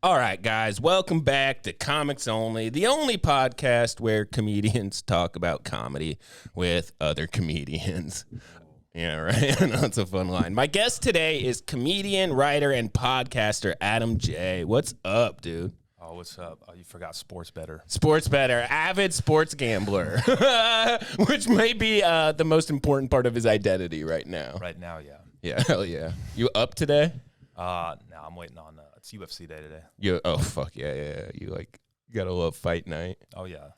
All right, guys, welcome back to Comics Only, the only podcast where comedians talk about comedy with other comedians. Yeah, right. I know it's a fun line. My guest today is comedian, writer, and podcaster Adam J. What's up, dude? Oh, what's up? Oh, you forgot sports better. Sports better, avid sports gambler, which may be the most important part of his identity right now. Right now, yeah. Yeah, hell yeah. You up today? No, I'm waiting on it's UFC day today. Fuck yeah. You gotta love fight night. Oh yeah,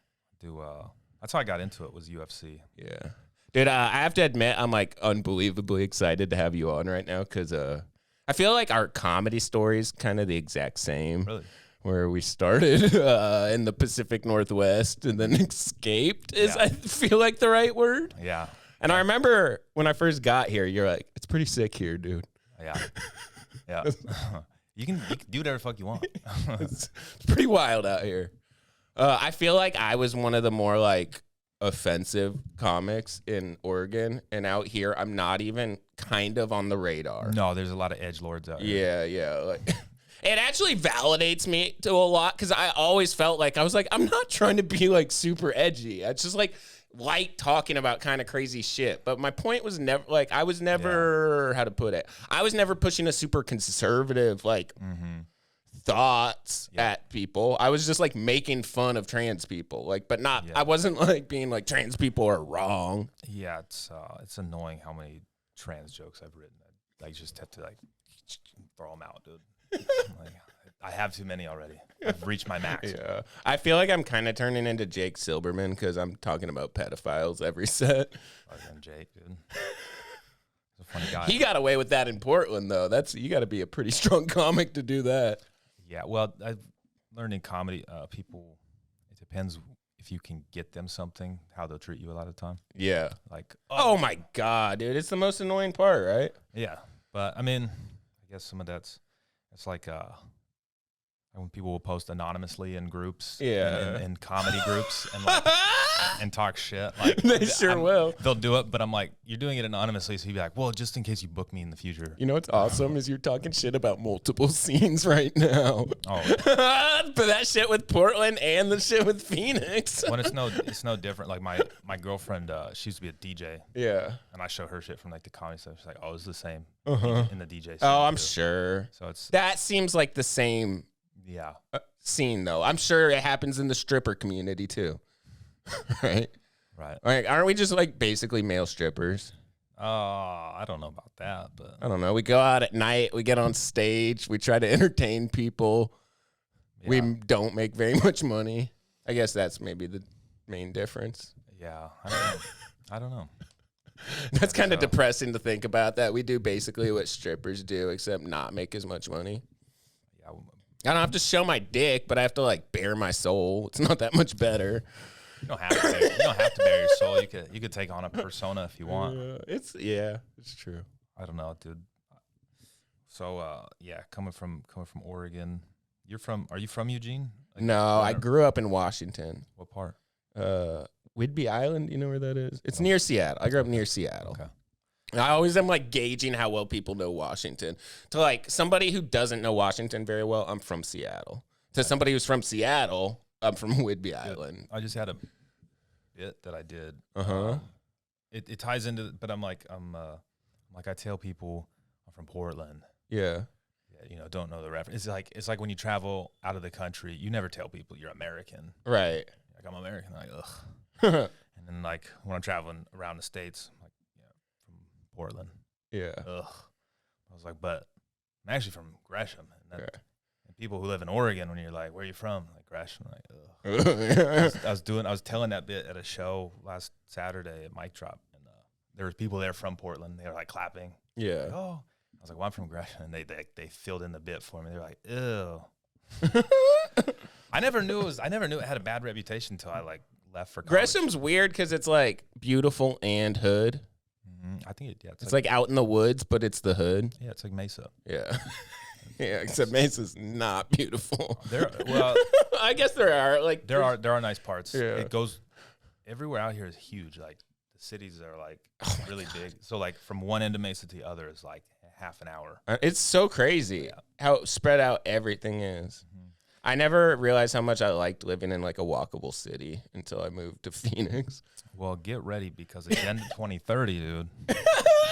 that's how I got into it was UFC. Yeah, dude. I have to admit, I'm like unbelievably excited to have you on right now because I feel like our comedy story's kind of the exact same. Really? Where we started in the Pacific Northwest and then escaped is, I feel like, the right word. Yeah. And I remember when I first got here, you're like, it's pretty sick here, dude. Yeah. Yeah. You can do whatever the fuck you want. It's pretty wild out here. I feel like I was one of the more like offensive comics in Oregon, and out here I'm not even kind of on the radar. No, there's a lot of edgelords out here. Yeah. Like, it actually validates me to a lot because I always felt like I was like, I'm not trying to be like super edgy. I just like talking about kind of crazy shit. But my point was never like I was never how to put it. I was never pushing a super conservative like thoughts at people. I was just like making fun of trans people. Like, but not. I wasn't like being like trans people are wrong. Yeah, it's annoying how many trans jokes I've written. I just have to like throw them out, dude. Like, I have too many already. I've reached my max. Yeah, I feel like I'm kind of turning into Jake Silberman because I'm talking about pedophiles every set. Fucking Jake, dude. He's a funny guy. He got away with that in Portland, though. You got to be a pretty strong comic to do that. Yeah, well, I've learned in comedy, people, it depends if you can get them something, how they'll treat you a lot of the time. Yeah. Like, oh my God, dude. It's the most annoying part, right? Yeah. But, I mean, I guess some of it's like when people will post anonymously in groups, in comedy groups, and like and talk shit. Like they sure will. They'll do it, but I'm like, you're doing it anonymously, so you'd be like, well, just in case you book me in the future. You know what's awesome is you're talking shit about multiple scenes right now. Oh, but that shit with Portland and the shit with Phoenix. When it's no different. Like my girlfriend, she used to be a DJ. Yeah. And I show her shit from like the comedy stuff. She's like, oh, it's the same in the DJ scene. Oh, I'm too. Sure. So that seems like the same. Yeah. Scene though. I'm sure it happens in the stripper community too. Right. Like, aren't we just like basically male strippers? I don't know about that, but I don't know. We go out at night, we get on stage, we try to entertain people. Yeah. We don't make very much money. I guess that's maybe the main difference. Yeah. I don't know. That's kind of depressing to think about that. We do basically what strippers do, except not make as much money. Yeah. I don't have to show my dick, but I have to like bare my soul. It's not that much better. You don't have to bare your soul. You could take on a persona if you want. It's true. I don't know, dude. So coming from Oregon, are you from Eugene? Like, no, I grew up in Washington. What part? Whidbey Island. You know where that is? It's near Seattle. I grew up near Seattle. Okay. I always am like gauging how well people know Washington. To like somebody who doesn't know Washington very well, I'm from Seattle. To somebody who's from Seattle, I'm from Whidbey Island. I just had a bit that I did. It ties into, but I'm like I tell people I'm from Portland. Yeah. Don't know the reference. It's like when you travel out of the country, you never tell people you're American. Right. Like I'm American. Like ugh. And then like when I'm traveling around the States, I'm like from Portland. Yeah. Ugh. I was like, but I'm actually from Gresham. And people who live in Oregon, when you're like, where are you from? Like Gresham. Like, ugh. I was telling that bit at a show last Saturday at Mic Drop, and there was people there from Portland. They were like clapping. Yeah. Like, oh. I was like, well, I'm from Gresham, and they filled in the bit for me. They're like, ew. I never knew it had a bad reputation until I like left for college. Gresham's weird because it's like beautiful and hood. I think it's like out in the woods, but it's the hood. Yeah, it's like Mesa. Yeah. Yeah, except Mesa's not beautiful. Well, I guess there are nice parts. Yeah. It goes everywhere out here is huge. Like the cities are like really big. So like from one end of Mesa to the other is like half an hour. It's so crazy how spread out everything is. I never realized how much I liked living in like a walkable city until I moved to Phoenix. Well, get ready because Agenda 2030, dude, we're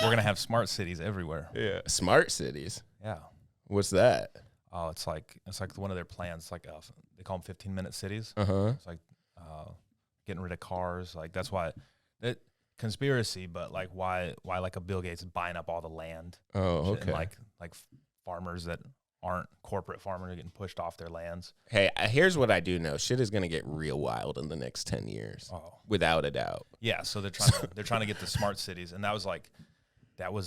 going to have smart cities everywhere. Yeah. Smart cities. Yeah. What's that? Oh, it's like one of their plans. Like they call them 15-minute cities. It's like getting rid of cars. Like that's why that conspiracy, but like why like a Bill Gates buying up all the land. Oh, okay. And like farmers that aren't corporate farmers are getting pushed off their lands. Hey, here's what I do know: shit is gonna get real wild in the next 10 years, without a doubt. Yeah, so they're trying to get the smart cities, and there's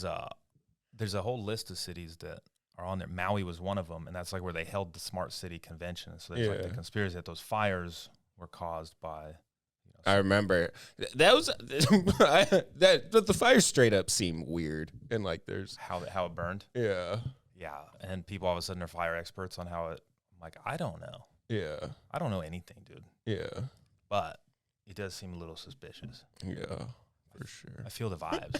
a whole list of cities that are on there. Maui was one of them, and that's like where they held the smart city convention. So there's like the conspiracy that those fires were caused by. I remember that was the fire straight up seemed weird, and like there's how it burned. Yeah. Yeah, and people all of a sudden are fire experts on how it. I'm like, I don't know. Yeah. I don't know anything, dude. Yeah. But it does seem a little suspicious. Yeah, for sure. I feel the vibes.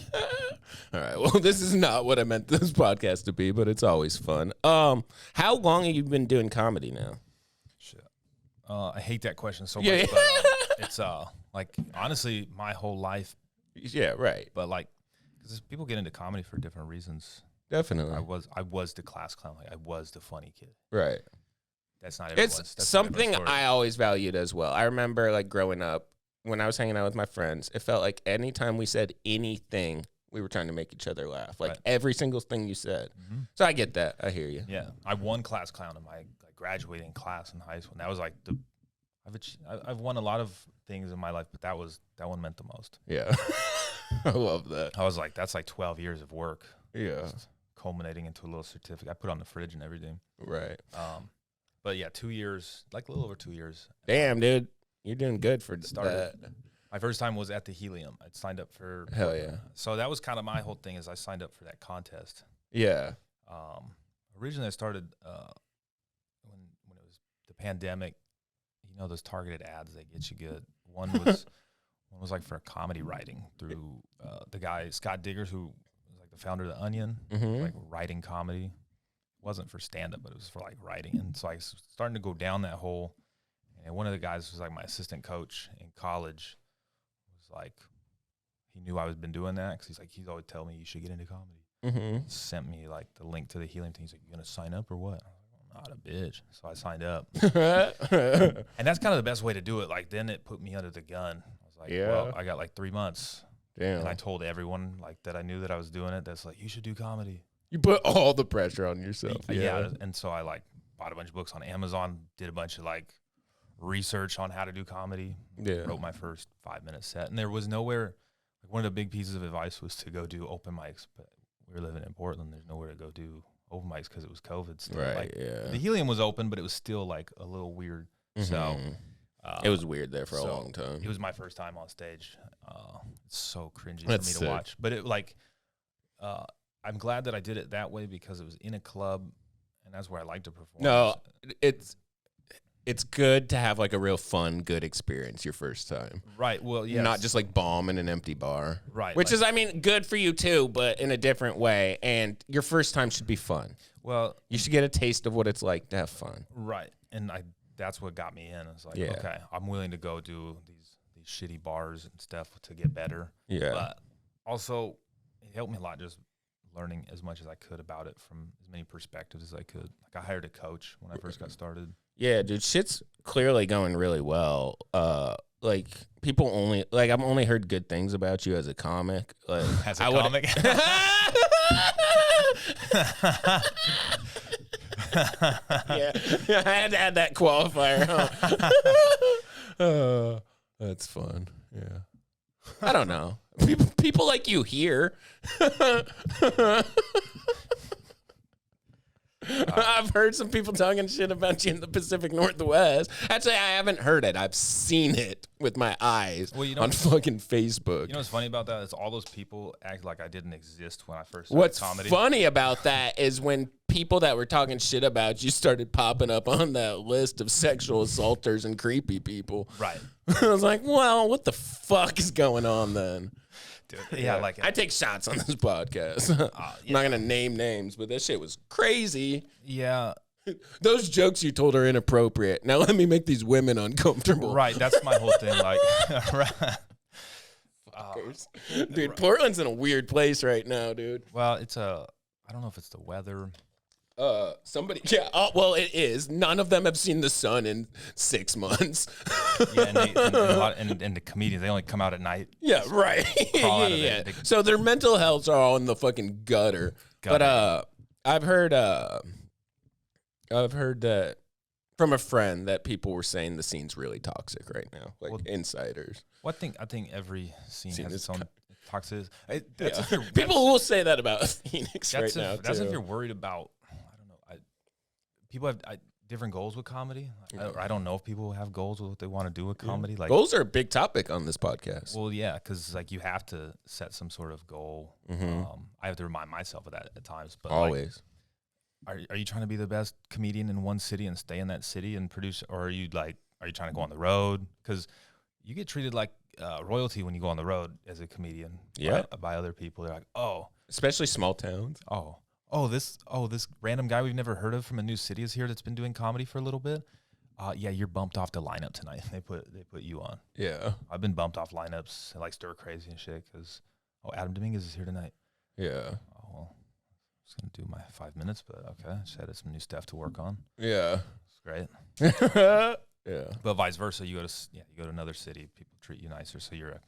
All right. Well, this is not what I meant this podcast to be, but it's always fun. How long have you been doing comedy now? Shit. I hate that question so much, but it's like honestly my whole life. Yeah, right. But like, because people get into comedy for different reasons. Definitely. I was the class clown. Like I was the funny kid. Right. That's not everyone's. It's something I always valued as well. I remember like growing up when I was hanging out with my friends, it felt like anytime we said anything, we were trying to make each other laugh. Like every single thing you said. Mm-hmm. So I get that. I hear you. Yeah. I won class clown in my graduating class in high school. And that was like I've won a lot of things in my life, but that one meant the most. Yeah. I love that. I was like, that's like 12 years of work. Yeah. Culminating into a little certificate. I put it on the fridge and everything. Right. But yeah, 2 years, like a little over 2 years. Damn, dude. You're doing good for that. My first time was at the Helium. I signed up for. Hell yeah. So that was kind of my whole thing is I signed up for that contest. Yeah. Originally I started when it was the pandemic, you know, those targeted ads, they get you good. One was like for comedy writing through the guy, Scott Diggers, who was like the founder of The Onion, like writing comedy. It wasn't for stand-up, but it was for like writing. And so I was starting to go down that hole. And one of the guys was like my assistant coach in college was like, he knew I was been doing that because he's always telling me you should get into comedy. Mm-hmm. Sent me like the link to the Helium thing. He's like, you gonna sign up or what? I'm not a bitch. So I signed up. And that's kind of the best way to do it. Like then it put me under the gun. I was like, well, I got like 3 months. Damn. And I told everyone like that I knew that I was doing it. That's like, you should do comedy. You put all the pressure on yourself. Yeah. And so I like bought a bunch of books on Amazon, did a bunch of like research on how to do comedy. Yeah. Wrote my first 5-minute set. And there was nowhere, like one of the big pieces of advice was to go do open mics. But we were living in Portland. There's nowhere to go do open mics because it was COVID still. Right, like, yeah. The Helium was open, but it was still like a little weird. Mm-hmm. So it was weird there for a long time. It was my first time on stage. It's so cringy for me to watch. But it like, I'm glad that I did it that way because it was in a club, and that's where I like to perform. No, it's good to have like a real fun, good experience your first time. Right. Well, yeah. Not just like bomb in an empty bar. Right. Which is, I mean, good for you too, but in a different way. And your first time should be fun. Well, you should get a taste of what it's like to have fun. Right. And that's what got me in. It's like, okay, I'm willing to go do these shitty bars and stuff to get better. Yeah. But also, it helped me a lot just learning as much as I could about it from as many perspectives as I could. Like I hired a coach when I first got started. Yeah, dude, shit's clearly going really well. Like people only like I've only heard good things about you as a comic. Like as a comic. Yeah, I had to add that qualifier. Huh? That's fun. Yeah. I don't know. People like you here. I've heard some people talking shit about you in the Pacific Northwest. Actually, I haven't heard it. I've seen it with my eyes on fucking Facebook. You know what's funny about that is all those people act like I didn't exist when I first started comedy. What's funny about that is when people that were talking shit about you started popping up on that list of sexual assaulters and creepy people. Right. I was like, well, what the fuck is going on then? Dude, yeah, like I take shots on this podcast. I'm not gonna name names, but that shit was crazy. Yeah, Those jokes you told are inappropriate. Now let me make these women uncomfortable. Right, that's my whole thing. Like, Dude, Portland's in a weird place right now, dude. well, I don't know if it's the weather. Well, it is. None of them have seen the sun in 6 months. Yeah, and the comedians, they only come out at night. Yeah, right. Yeah. So their mental healths are all in the fucking gutter. But I've heard that from a friend that people were saying the scene's really toxic right now, like insiders. Well, I think every scene has its own toxicity. People will say that about Phoenix right now. That's if you're worried about. I don't know. People have different goals with comedy. I don't know if people have goals with what they want to do with comedy. Like goals are a big topic on this podcast. Well, yeah, because like you have to set some sort of goal. I have to remind myself of that at times. But always. Are you trying to be the best comedian in one city and stay in that city and produce, or are you trying to go on the road? Because you get treated like royalty when you go on the road as a comedian. Yeah, by other people. They're like, oh, especially small towns. This random guy we've never heard of from a new city is here that's been doing comedy for a little bit. Yeah, you're bumped off the lineup tonight. They put you on. Yeah, I've been bumped off lineups like Stir Crazy and shit because Adam Dominguez is here tonight. Yeah. Oh well. I was going to do my 5 minutes, but okay. Just added some new stuff to work on. Yeah. It's great. Yeah. But vice versa, you go to another city, people treat you nicer, so you're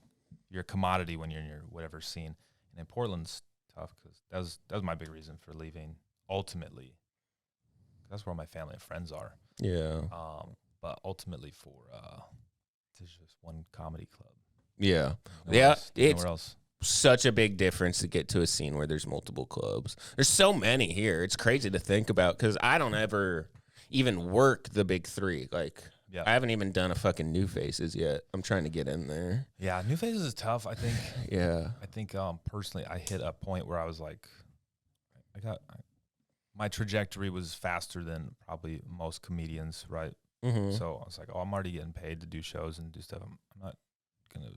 a commodity when you're in your whatever scene. And in Portland's tough because that was my big reason for leaving. Ultimately, that's where all my family and friends are. Yeah. But ultimately for there's just one comedy club. Yeah. Nowhere else. Such a big difference to get to a scene where there's multiple clubs. There's so many here. It's crazy to think about because I don't ever even work the big three. Like, I haven't even done a fucking New Faces yet. I'm trying to get in there. Yeah, New Faces is tough, I think. Yeah. I think personally I hit a point where I was like, my trajectory was faster than probably most comedians, right? Mm-hmm. So I was like, I'm already getting paid to do shows and do stuff. I'm not going to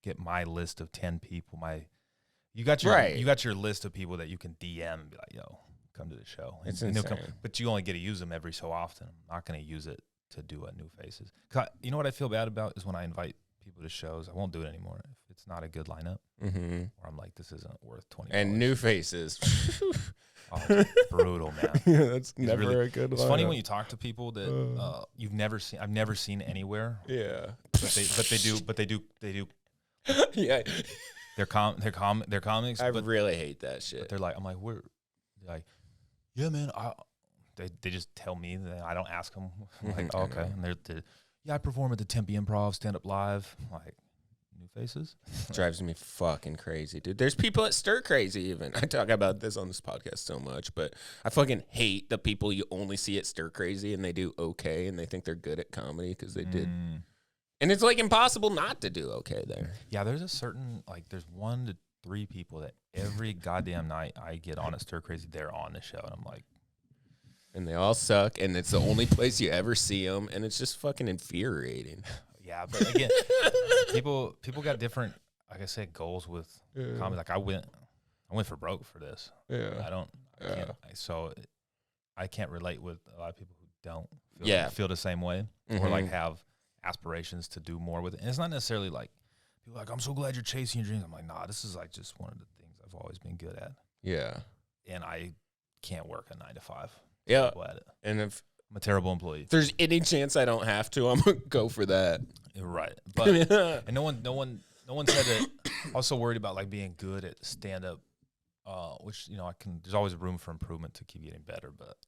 get my list of 10 people. You got your list of people that you can DM and be like, yo, come to the show. It's insane. But you only get to use them every so often. I'm not going to use it to do a New Faces. You know what I feel bad about is when I invite people to shows, I won't do it anymore if it's not a good lineup. Mm-hmm. Or I'm like, this isn't worth $20. And New Faces. It's brutal, man. Yeah, that's never a good lineup. It's funny when you talk to people that I've never seen anywhere. Yeah. But they do. Yeah, they're comics. I really hate that shit. But they're like, they're like, yeah, man. They just tell me that I don't ask them. I'm like, okay, and they're I perform at the Tempe Improv, stand up live. I'm like, New Faces drives me fucking crazy, dude. There's people at Stir Crazy even. I talk about this on this podcast so much, but I fucking hate the people you only see at Stir Crazy and they do okay and they think they're good at comedy because they did. And it's like impossible not to do okay there. Yeah, there's a certain, there's 1 to 3 people that every goddamn night I get on at Stir Crazy, they're on the show. And I'm like. And they all suck. And it's the only place you ever see them. And it's just fucking infuriating. Yeah, but again, people got different, like I said, goals with comedy. Like I went for broke for this. Yeah. I can't relate with a lot of people who don't feel the same way or have aspirations to do more with it. And it's not necessarily like people are like, I'm so glad you're chasing your dreams. I'm like, nah, this is like just one of the things I've always been good at. Yeah. And I can't work a 9 to 5. Yeah. At it. And if I'm a terrible employee. If there's any chance I don't have to, I'm gonna go for that. Right. But and no one said that. Also worried about like being good at stand up, which there's always room for improvement to keep getting better, but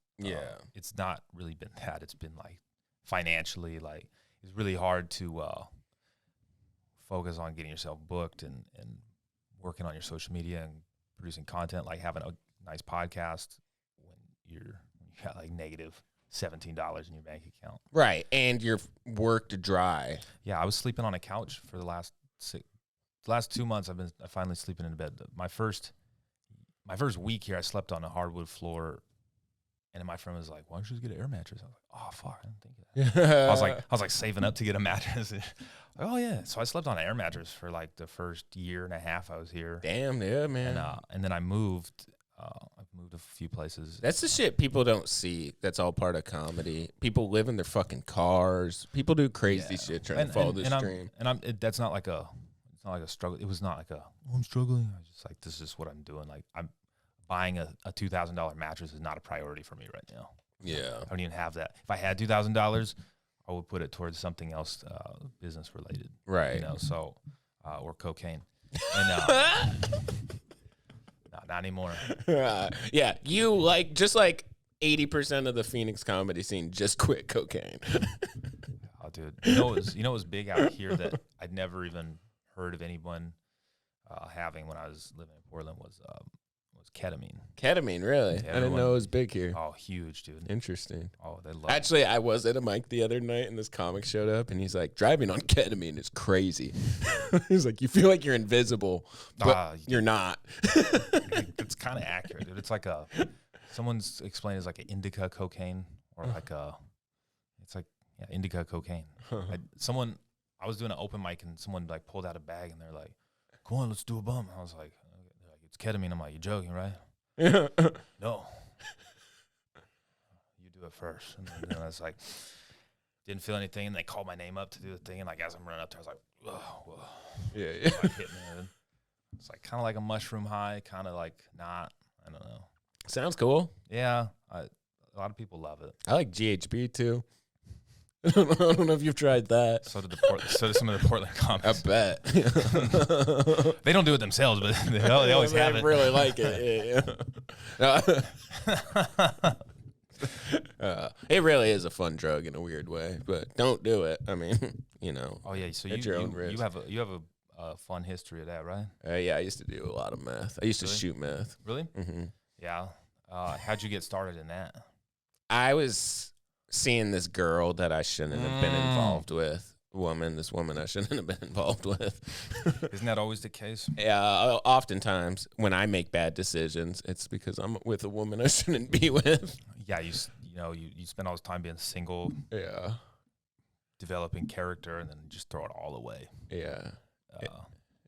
it's not really been that. It's been like financially, like it's really hard to focus on getting yourself booked and working on your social media and producing content, like having a nice podcast when you got like negative $17 in your bank account. Right, and you're worked dry. Yeah, I was sleeping on a couch for the last 2 months. I finally sleeping in bed. My first week here, I slept on a hardwood floor, and my friend was like, "Why don't you just get an air mattress?" I was like, "Oh fuck, I didn't think of that." I was like saving up to get a mattress. Like, oh yeah, so I slept on an air mattress for like the first year and a half I was here. Damn, yeah, man. And then I moved. I've moved a few places. That's the shit people don't see. That's all part of comedy. People live in their fucking cars. People do crazy shit trying to follow this dream. That's not like a, it's not like a struggle. It was not like a, oh, I'm struggling. I was just like, this is what I'm doing. Like, I'm buying a $2,000 mattress is not a priority for me right now. Yeah. I don't even have that. If I had $2,000, I would put it towards something else, business related. Right. You know, so, or cocaine. And, no, not anymore. Yeah. You like, just like 80% of the Phoenix comedy scene just quit cocaine. Oh, dude. You know it was big out here that I'd never even heard of anyone having when I was living in Portland was ketamine. Ketamine, really? Yeah, I didn't know it was big here. Oh, huge, dude. Interesting. Oh, they love Actually, I was at a mic the other night, and this comic showed up, and he's like, driving on ketamine is crazy. He's like, you feel like you're invisible, but you're not. It's kind of accurate, dude. It's like someone's explained it as like an indica cocaine, or like indica cocaine. I was doing an open mic, and someone like pulled out a bag, and they're like, come on, let's do a bump. I was like, it's ketamine. I'm like, you joking, right? No. You do it first. And then I was like, didn't feel anything. And they called my name up to do the thing. And like, as I'm running up there, I was like, whoa. Yeah. Like, hit me. It's like kind of like a mushroom high, kind of like not. I don't know. Sounds cool. Yeah. A lot of people love it. I like GHB too. I don't know if you've tried that. So did some of the Portland comics. I bet. They don't do it themselves, but they always have it. They really like it. Yeah. It really is a fun drug in a weird way, but don't do it. I mean, you know. Oh yeah, so at your own risk. you have a fun history of that, right? Yeah, I used to do a lot of meth. I used to shoot meth. Really? Mm-hmm. Yeah. How'd you get started in that? I was seeing this girl that I shouldn't have been involved with. This woman I shouldn't have been involved with. Isn't that always the case? Yeah, oftentimes when I make bad decisions, it's because I'm with a woman I shouldn't be with. Yeah, you spend all this time being single. Yeah. Developing character and then just throw it all away. Yeah.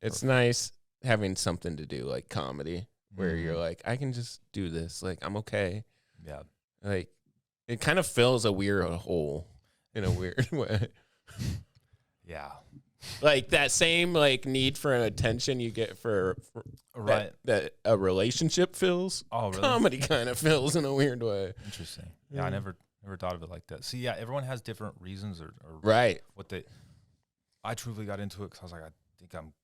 It's nice having something to do like comedy where you're like, I can just do this. Like, I'm okay. Yeah. Like, it kind of fills a weird hole in a weird way. Yeah. Like that same like need for attention you get for right that a relationship fills. Oh, really? Comedy kind of fills in a weird way. Interesting. Yeah, I never thought of it like that. See, yeah, everyone has different reasons or right. I truly got into it because I was like, I think I'm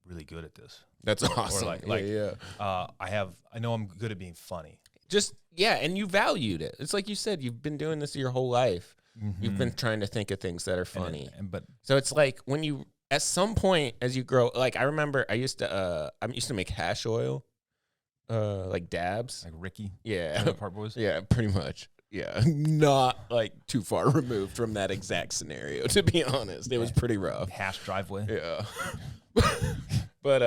really good at this. That's awesome. Or I know I'm good at being funny. And you valued it. It's like you said, you've been doing this your whole life. Mm-hmm. You've been trying to think of things that are funny. So it's like when you, at some point as you grow, like I remember I used to make hash oil, like dabs. Like Ricky? Yeah. Part Boys? Yeah, pretty much. Yeah. Not like too far removed from that exact scenario, to be honest. It was pretty rough. Hash driveway? Yeah. But,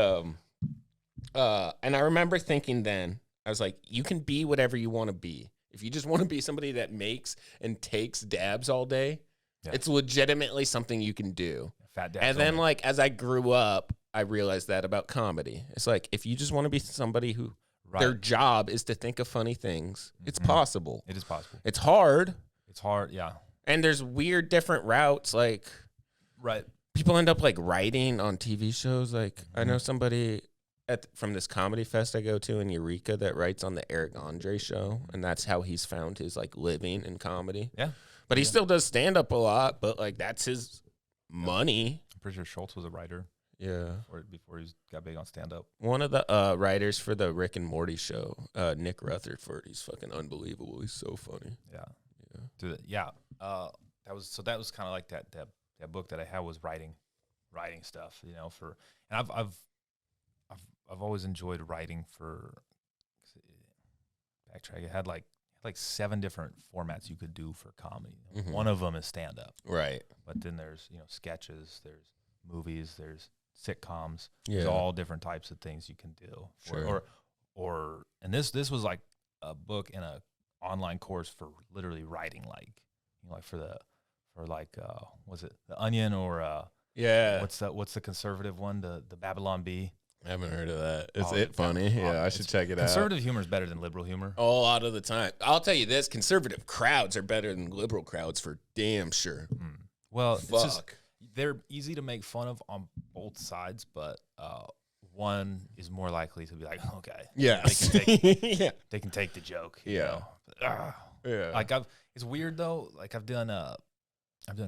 and I remember thinking then, I was like, you can be whatever you want to be. If you just want to be somebody that makes and takes dabs all day, it's legitimately something you can do. Fat dabs. And then, like, as I grew up, I realized that about comedy. It's like, if you just want to be somebody who their job is to think of funny things, it's possible. It is possible. It's hard. It's hard, yeah. And there's weird different routes. Like, people end up, like, writing on TV shows. Like, I know somebody from this comedy fest I go to in Eureka that writes on the Eric Andre show, and that's how he's found his like living in comedy. Yeah, but he still does stand up a lot. But like that's his money. I'm pretty sure Schultz was a writer. Yeah, before he got big on stand up. One of the writers for the Rick and Morty show, Nick Rutherford. He's fucking unbelievable. He's so funny. Yeah, dude. Yeah, that was kind of like that book that I had was writing stuff. You know, and I've always enjoyed writing for backtrack. It had like 7 different formats you could do for comedy. Mm-hmm. One of them is stand up. Right. But then there's, sketches, there's movies, there's sitcoms. Yeah. There's all different types of things you can do. Sure. And this was like a book and a online course for literally writing was it The Onion or yeah. What's the conservative one? The Babylon Bee. I haven't heard of that. Is Oh, it funny? Yeah, I should check it out. Conservative humor is better than liberal humor. A lot of the time. I'll tell you this, conservative crowds are better than liberal crowds for damn sure. Well, Fuck. it's just they're easy to make fun of on both sides, but one is more likely to be like, okay, Yeah. they can take the joke. You Yeah. know? Yeah. Like it's weird though. Like I've done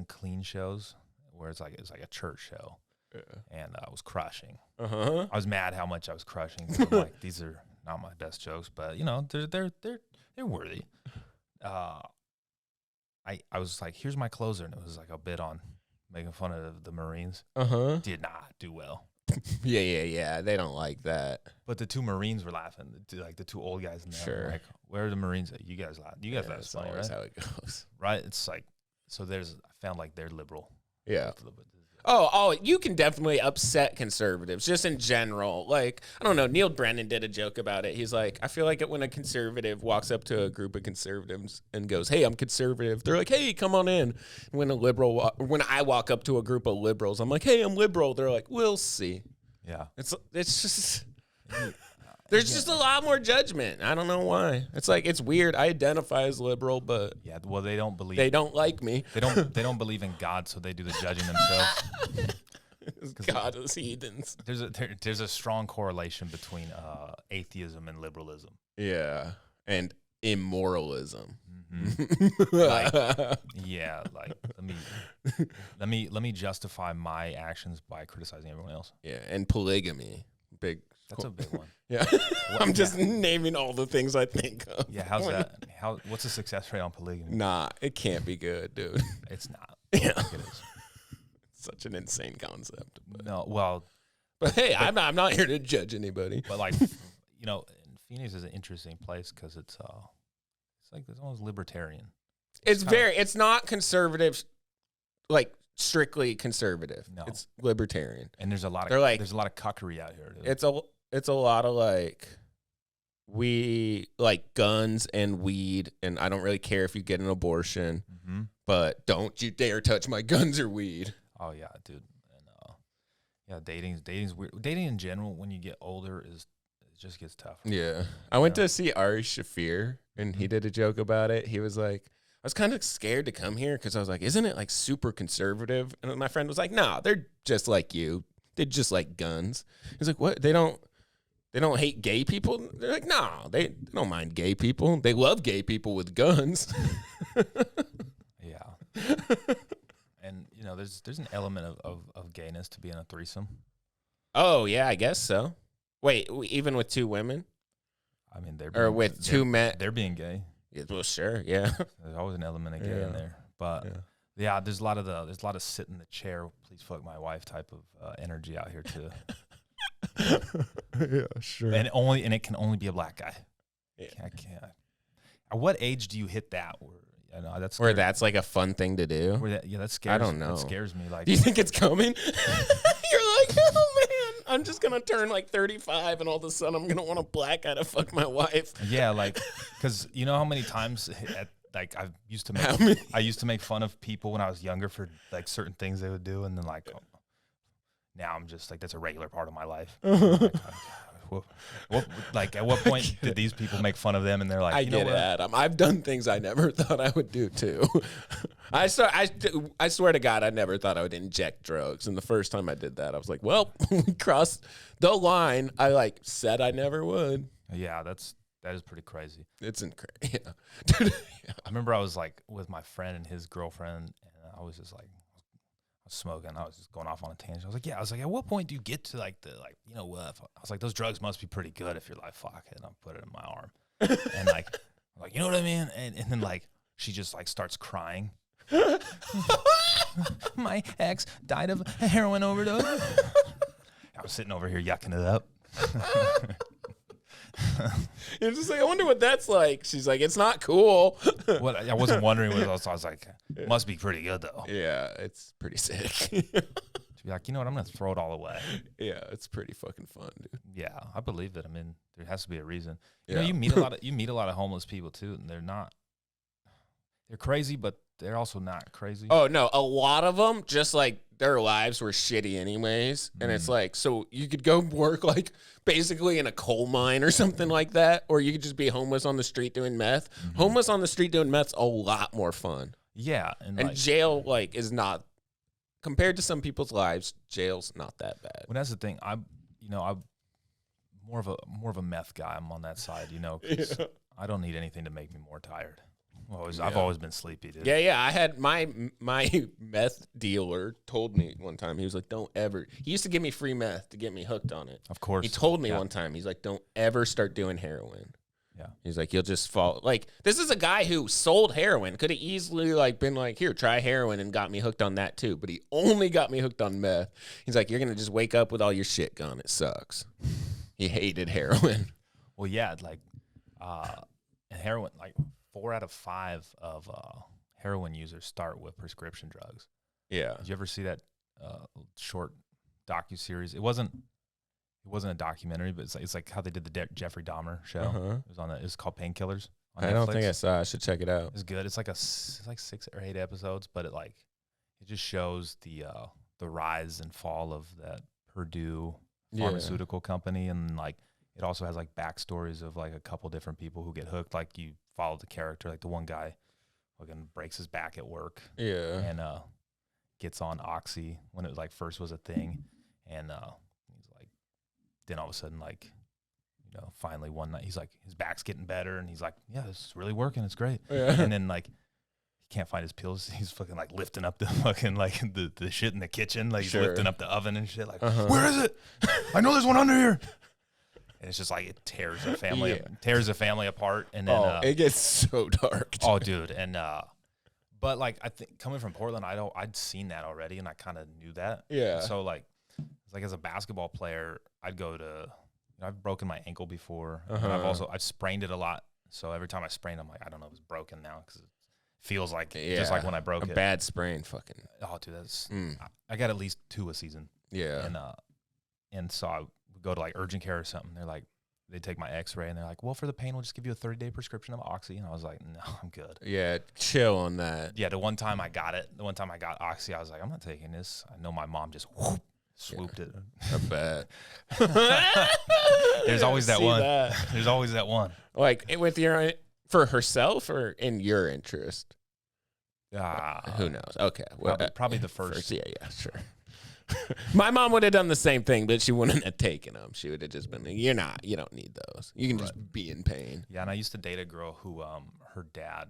clean shows where it's like a church show, and I was crushing. I was mad how much I was crushing. I'm like, these are not my best jokes, but you know they're worthy. I was like, here's my closer, and it was like a bit on making fun of the Marines. Did not do well. Yeah. They don't like that. But the two Marines were laughing. Like the two old guys in there. Sure. Like, where are the Marines at? You guys laugh. You guys laugh. That's Funny, always right? how it goes. Right. It's like I found like they're liberal. Yeah. Oh, you can definitely upset conservatives just in general. Like, I don't know, Neil Brennan did a joke about it. He's like, I feel like it when a conservative walks up to a group of conservatives and goes, "Hey, I'm conservative." They're like, "Hey, come on in." And when I walk up to a group of liberals, I'm like, "Hey, I'm liberal." They're like, "We'll see." Yeah. It's just there's just a lot more judgment. I don't know why. It's like it's weird. I identify as liberal, but Yeah. Well, they don't believe. they don't like me. They don't believe in God, so they do the judging themselves. God is heathens. There's a strong correlation between atheism and liberalism. Yeah, and immoralism. Like, yeah, like let me justify my actions by criticizing everyone else. Yeah, and polygamy. That's a big one. Yeah, I'm just naming all the things I think of. Yeah, how's that? What's the success rate on polygamy? Nah, it can't be good, dude. It's not. Yeah, I think it is. such an insane concept. No, well, But hey, I'm not here to judge anybody. but like you know, Phoenix is an interesting place because it's almost libertarian. It's not conservative, like strictly conservative. No. It's libertarian. And there's a lot of there's a lot of cuckery out here. Dude. It's a lot of like, we like guns and weed, and I don't really care if you get an abortion, but don't you dare touch my guns or weed. Oh yeah, dude. And yeah, dating's weird. Dating in general, when you get older, it just gets tougher. Yeah, I went to see Ari Shafir, and he did a joke about it. He was like, I was kind of scared to come here because I was like, isn't it like super conservative? And my friend was like, nah, they're just like you. They just like guns. He's like, what? They don't hate gay people? They're like, no, they don't mind gay people. They love gay people with guns. Yeah. And you know, there's an element of gayness to being a threesome. Oh yeah, I guess so. Wait, even with two women? I mean, two men? They're being gay. Yeah, well, sure, yeah. There's always an element of gay in there, but yeah, there's a lot of sit in the chair, please fuck my wife type of energy out here too. Yeah, sure. And it can only be a black guy. Yeah. I can't. At what age do you hit that? Where that's like a fun thing to do? That scares. I don't know. That scares me. Like, do you think it's coming? You're like, oh man, I'm just gonna turn like 35, and all of a sudden I'm gonna want a black guy to fuck my wife. Yeah, like, because you know how many times I used to make fun of people when I was younger for like certain things they would do, and then like now I'm just like, that's a regular part of my life. Like, at what point did these people make fun of them? And they're like, I get it, Adam. I've done things I never thought I would do too. I swear to God, I never thought I would inject drugs. And the first time I did that, I was like, well, we crossed the line. I like said I never would. Yeah, that is pretty crazy. It's incredible. Yeah. I remember I was like with my friend and his girlfriend, and I was just like, I was smoking. I was just going off on a tangent. I was like, at what point do you get to like you know what? I was like, those drugs must be pretty good if you're like, fuck it, and I'll put it in my arm. And like, I'm like, you know what I mean? And then like, she just like starts crying. My ex died of a heroin overdose. I was sitting over here yucking it up. You're just like, I wonder what that's like. She's like, it's not cool. What I wasn't wondering what else. I was like, must be pretty good though. Yeah, it's pretty sick. To be like, you know what? I'm gonna throw it all away. Yeah, it's pretty fucking fun, dude. Yeah, I believe it. I mean, there has to be a reason. Yeah. You know, you meet a lot of homeless people too, and they're not. They're crazy, but they're also not crazy. Oh no, a lot of them just like their lives were shitty anyways, and it's like so you could go work like basically in a coal mine or something like that, or you could just be homeless on the street doing meth. Homeless on the street doing meth's a lot more fun. Yeah, and like, jail like is not compared to some people's lives. Jail's not that bad. Well, that's the thing. I'm more of a meth guy. I'm on that side, 'cause I don't need anything to make me more tired. I've always been sleepy, dude. Yeah. I had my meth dealer told me one time, he was like, don't ever. He used to give me free meth to get me hooked on it. Of course. He told me one time, he's like, don't ever start doing heroin. Yeah. He's like, you'll just fall. Like, this is a guy who sold heroin. Could have easily like been like, here, try heroin, and got me hooked on that too. But he only got me hooked on meth. He's like, you're gonna just wake up with all your shit gone. It sucks. He hated heroin. Well, yeah, like, and heroin, like 4 out of 5 of heroin users start with prescription drugs. Yeah. Did you ever see that short docuseries? It wasn't a documentary, but it's like how they did the Jeffrey Dahmer show. It was it's called Painkillers on Netflix. I don't think I saw it. I should check it out. It's good. It's like 6 or 8 episodes, but it just shows the rise and fall of that Purdue pharmaceutical company, and like it also has like backstories of like a couple different people who get hooked. Like you follow the character, like the one guy fucking breaks his back at work, and gets on Oxy when it like first was a thing, and he's like, then all of a sudden like, finally one night he's like his back's getting better, and he's like, yeah, this is really working, it's great, and then like he can't find his pills. He's fucking like lifting up the fucking like the shit in the kitchen, like he's lifting up the oven and shit. Like, where is it? I know there's one under here. And it's just like it tears a family apart, and then it gets so dark. Oh, dude, and but like I think coming from Portland, I'd seen that already, and I kind of knew that. Yeah. And so like as a basketball player, I'd go to. I've broken my ankle before, and I've sprained it a lot. So every time I sprain, I'm like, I don't know if it's broken now because it feels like just like when I broke it. A bad sprain, fucking. Oh, dude, that's I got at least 2 a season. Yeah. And so I would go to like urgent care or something. They're like, they take my X-ray and they're like, well, for the pain, we'll just give you a 30-day prescription of Oxy. And I was like, no, I'm good. Yeah, chill on that. Yeah, the one time I got Oxy, I was like, I'm not taking this. I know my mom just swooped it. I bet. There's always that one. There's always that one. Like with for herself or in your interest? Who knows? Okay. Well, probably the first. Yeah, sure. My mom would have done the same thing, but she wouldn't have taken them. She would have just been like, you don't need those. You can just be in pain. Yeah, and I used to date a girl who her dad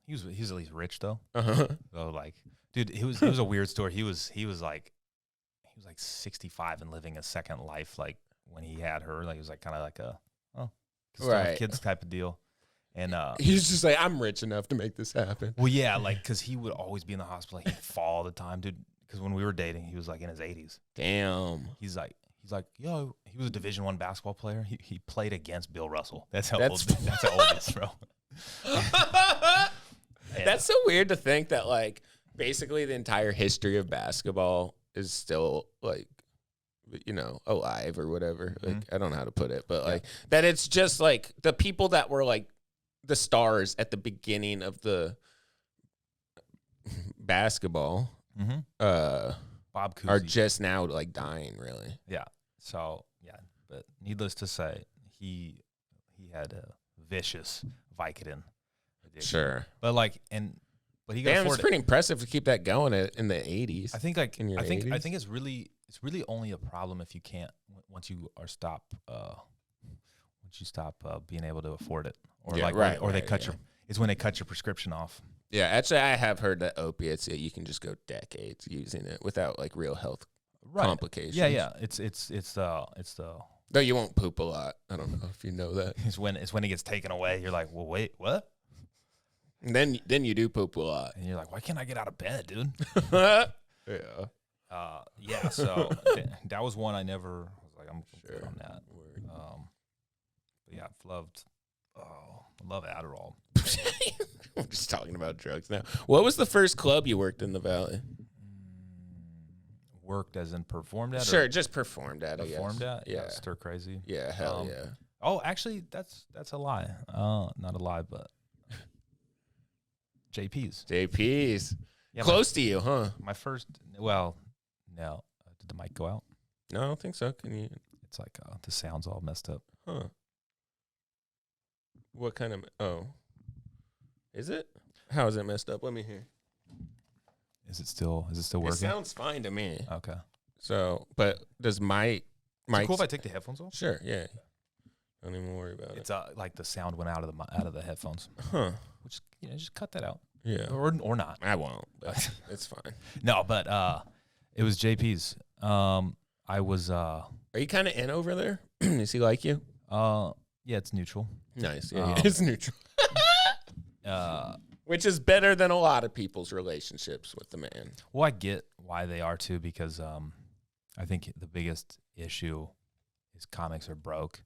was he was at least rich though. So like, dude, it was a weird story. He was like 65 and living a second life like when he had her. Like he was like kind of like a kids type of deal. And he's just like, I'm rich enough to make this happen. Well, yeah, like because he would always be in the hospital. Like, he'd fall all the time, dude. Because when we were dating, he was like in his 80s. Damn. He's like, yo, he was a Division I basketball player. He played against Bill Russell. That's how old it is, bro. That's so weird to think that like basically the entire history of basketball is still like, alive or whatever. Like I don't know how to put it, but like that it's just like the people that were like the stars at the beginning of the basketball Bob Cousy are just now like dying, really. Yeah. So yeah, but needless to say, he had a vicious Vicodin addiction. Sure, but he got it's pretty impressive to keep that going in the 80s. I think I think it's really only a problem if you can't once you stop being able to afford it, or they cut your. It's when they cut your prescription off. Yeah, actually, I have heard that opiates, you can just go decades using it without like real health complications. Yeah. It's the. Though you won't poop a lot. I don't know if you know that. It's when it gets taken away. You're like, well, wait, what? And then you do poop a lot, and you're like, why can't I get out of bed, dude? Yeah. Yeah. So that was one I never was like, I'm good on that. But yeah, I love Adderall. We're just talking about drugs now. What was the first club you worked in the Valley? Worked as in performed at? Sure, just performed at. Performed at? Yeah. Stir Crazy. Yeah, hell yeah. Oh, actually, that's a lie. Not a lie, but JP's. JP's. Yeah, Close to you, huh? My first. Well, no. Did the mic go out? No, I don't think so. Can you? It's like the sound's all messed up. Huh. What kind of? Oh, is it? How is it messed up? Let me hear. Is it still working? It sounds fine to me. Okay. So, but does my Is it cool if I take the headphones off? Sure. Yeah. Don't even worry about It's it. like the sound went out of the headphones. Huh. Which just cut that out. Yeah. Or not. I won't. But it's fine. No, but it was JP's. I was Are you kind of in over there? Does he like you? yeah, it's neutral. Nice. Yeah, it's neutral. Uh, Which is better than a lot of people's relationships with the man. well, I get why they are too, because I think the biggest issue is comics are broke,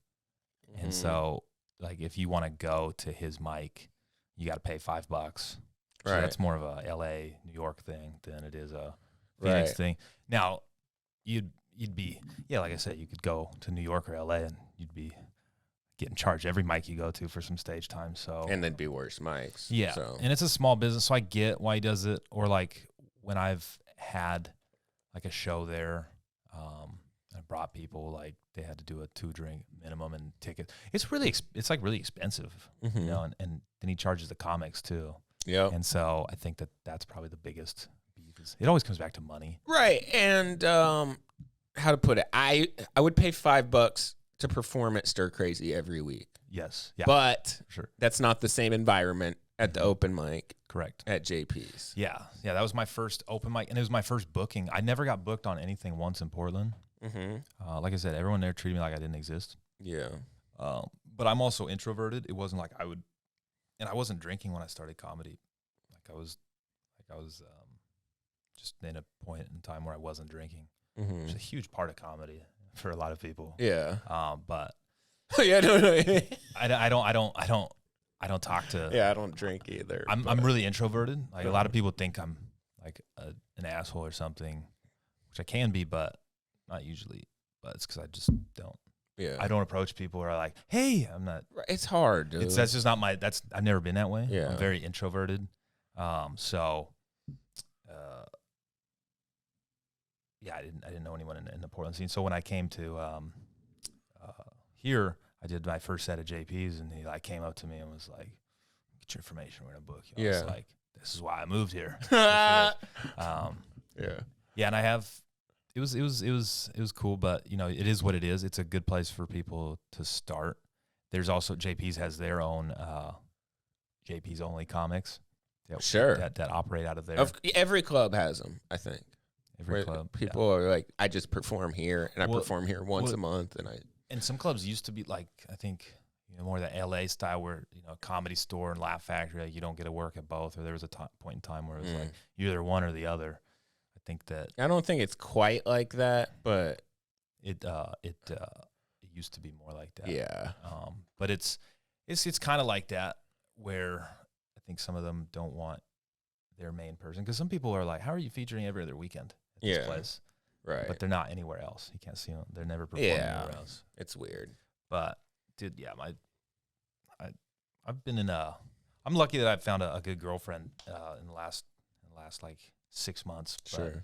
and so like if you want to go to his mic, you got to pay $5. So Right. that's more of a LA, New York thing than it is a Phoenix thing. Now, you'd be, like I said, you could go to New York or LA and you'd be getting charged every mic you go to for some stage time. So And they'd be worse mics. yeah, So. and it's a small business, so I get why he does it. Or like when I've had like a show there, I brought people, like they had to do a 2-drink minimum and ticket. It's really it's like really expensive, you know. And then he charges the comics too. Yeah. And so I think that's probably the biggest beef. It always comes back to money. Right. And how to put it? I would pay $5 to perform at Stir Crazy every week. Yes. Yeah. But sure. that's not the same environment at the open mic Correct. at JP's. Yeah. Yeah. That was my first open mic, and it was my first booking. I never got booked on anything once in Portland. Like I said, everyone there treated me like I didn't exist. Yeah. But I'm also introverted. It wasn't like I wasn't drinking when I started comedy. I was just in a point in time where I wasn't drinking. It's a huge part of comedy for a lot of people. Yeah. But yeah, no. I don't talk to. Yeah, I don't drink either. I'm really introverted. Like a lot of people think I'm like an asshole or something, which I can be, but not usually. But it's because I just don't. Yeah. I don't approach people who are like, "Hey," I'm not. It's hard, dude. That's just not my. I've never been that way. Yeah. I'm very introverted. So, yeah, I didn't know anyone in the Portland scene. So when I came to here, I did my first set of JPs, and he like came up to me and was like, "Get your information. We're gonna book you." I was like, "This is why I moved here." Yeah. Yeah, and I have. It was cool, but you know, it is what it is. It's a good place for people to start. There's also JP's has their own JP's only comics. That operate out of there. Every club has them, I think. Every club. People are like, I just perform here, and I perform here once a month, and some clubs used to be like, I think, you know, more the LA style where, you know, Comedy Store and Laugh Factory, like, you don't get to work at both, or there was a point in time where it was like you're either one or the other. I think that I don't think it's quite like that, but it used to be more like that. Yeah. But it's kind of like that where I think some of them don't want their main person, because some people are like, how are you featuring every other weekend at this place? Right. But they're not anywhere else. You can't see them. They're never performing anywhere else. It's weird. But dude, yeah, I've been in I'm lucky that I've found a good girlfriend in the last like 6 months. But, Sure.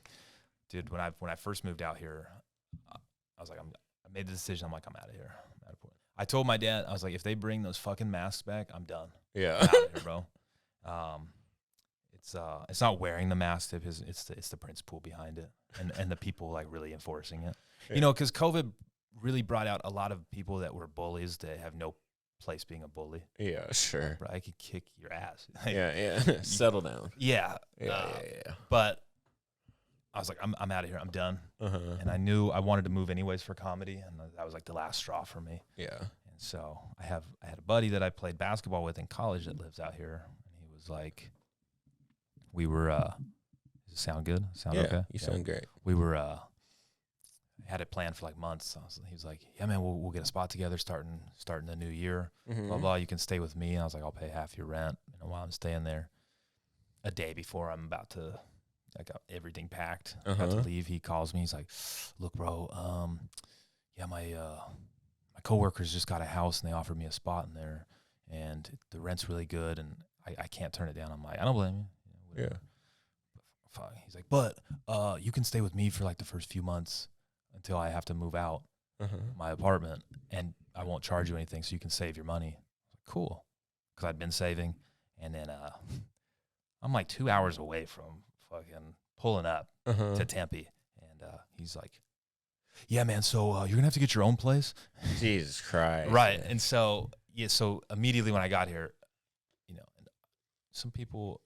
dude, when I first moved out here, I was like, I made the decision. I'm like, I'm out of here. I told my dad, I was like, if they bring those fucking masks back, I'm done. Yeah. I'm out of here, bro. It's not wearing the mask. It's the principle behind it, and the people like really enforcing it. Yeah. You know, because COVID really brought out a lot of people that were bullies that have no place being a bully. Yeah, sure. Bro, I could kick your ass. Yeah. Settle down. Yeah. Yeah. But I was like, I'm out of here. I'm done. And I knew I wanted to move anyways for comedy, and that was like the last straw for me. Yeah. And so I had a buddy that I played basketball with in college that lives out here, and he was like, we were. Does it sound good? Sound okay? You sound great. We were. Had it planned for like months. He was like, yeah, man, we'll get a spot together starting the new year. Blah blah. You can stay with me. And I was like, I'll pay half your rent, you know, while I'm staying there. A day before I'm about to, I got everything packed. About to leave. He calls me. He's like, look, bro. Yeah, my coworkers just got a house and they offered me a spot in there, and the rent's really good. And I can't turn it down. I'm like, I don't blame you. Yeah. Fine. He's like, but you can stay with me for like the first few months until I have to move out my apartment, and I won't charge you anything, so you can save your money. Cool, because I'd been saving, and then I'm like 2 hours away from fucking pulling up to Tempe, and he's like, yeah, man, so you're gonna have to get your own place. Jesus Christ. Right. And so so immediately when I got here, you know, some people,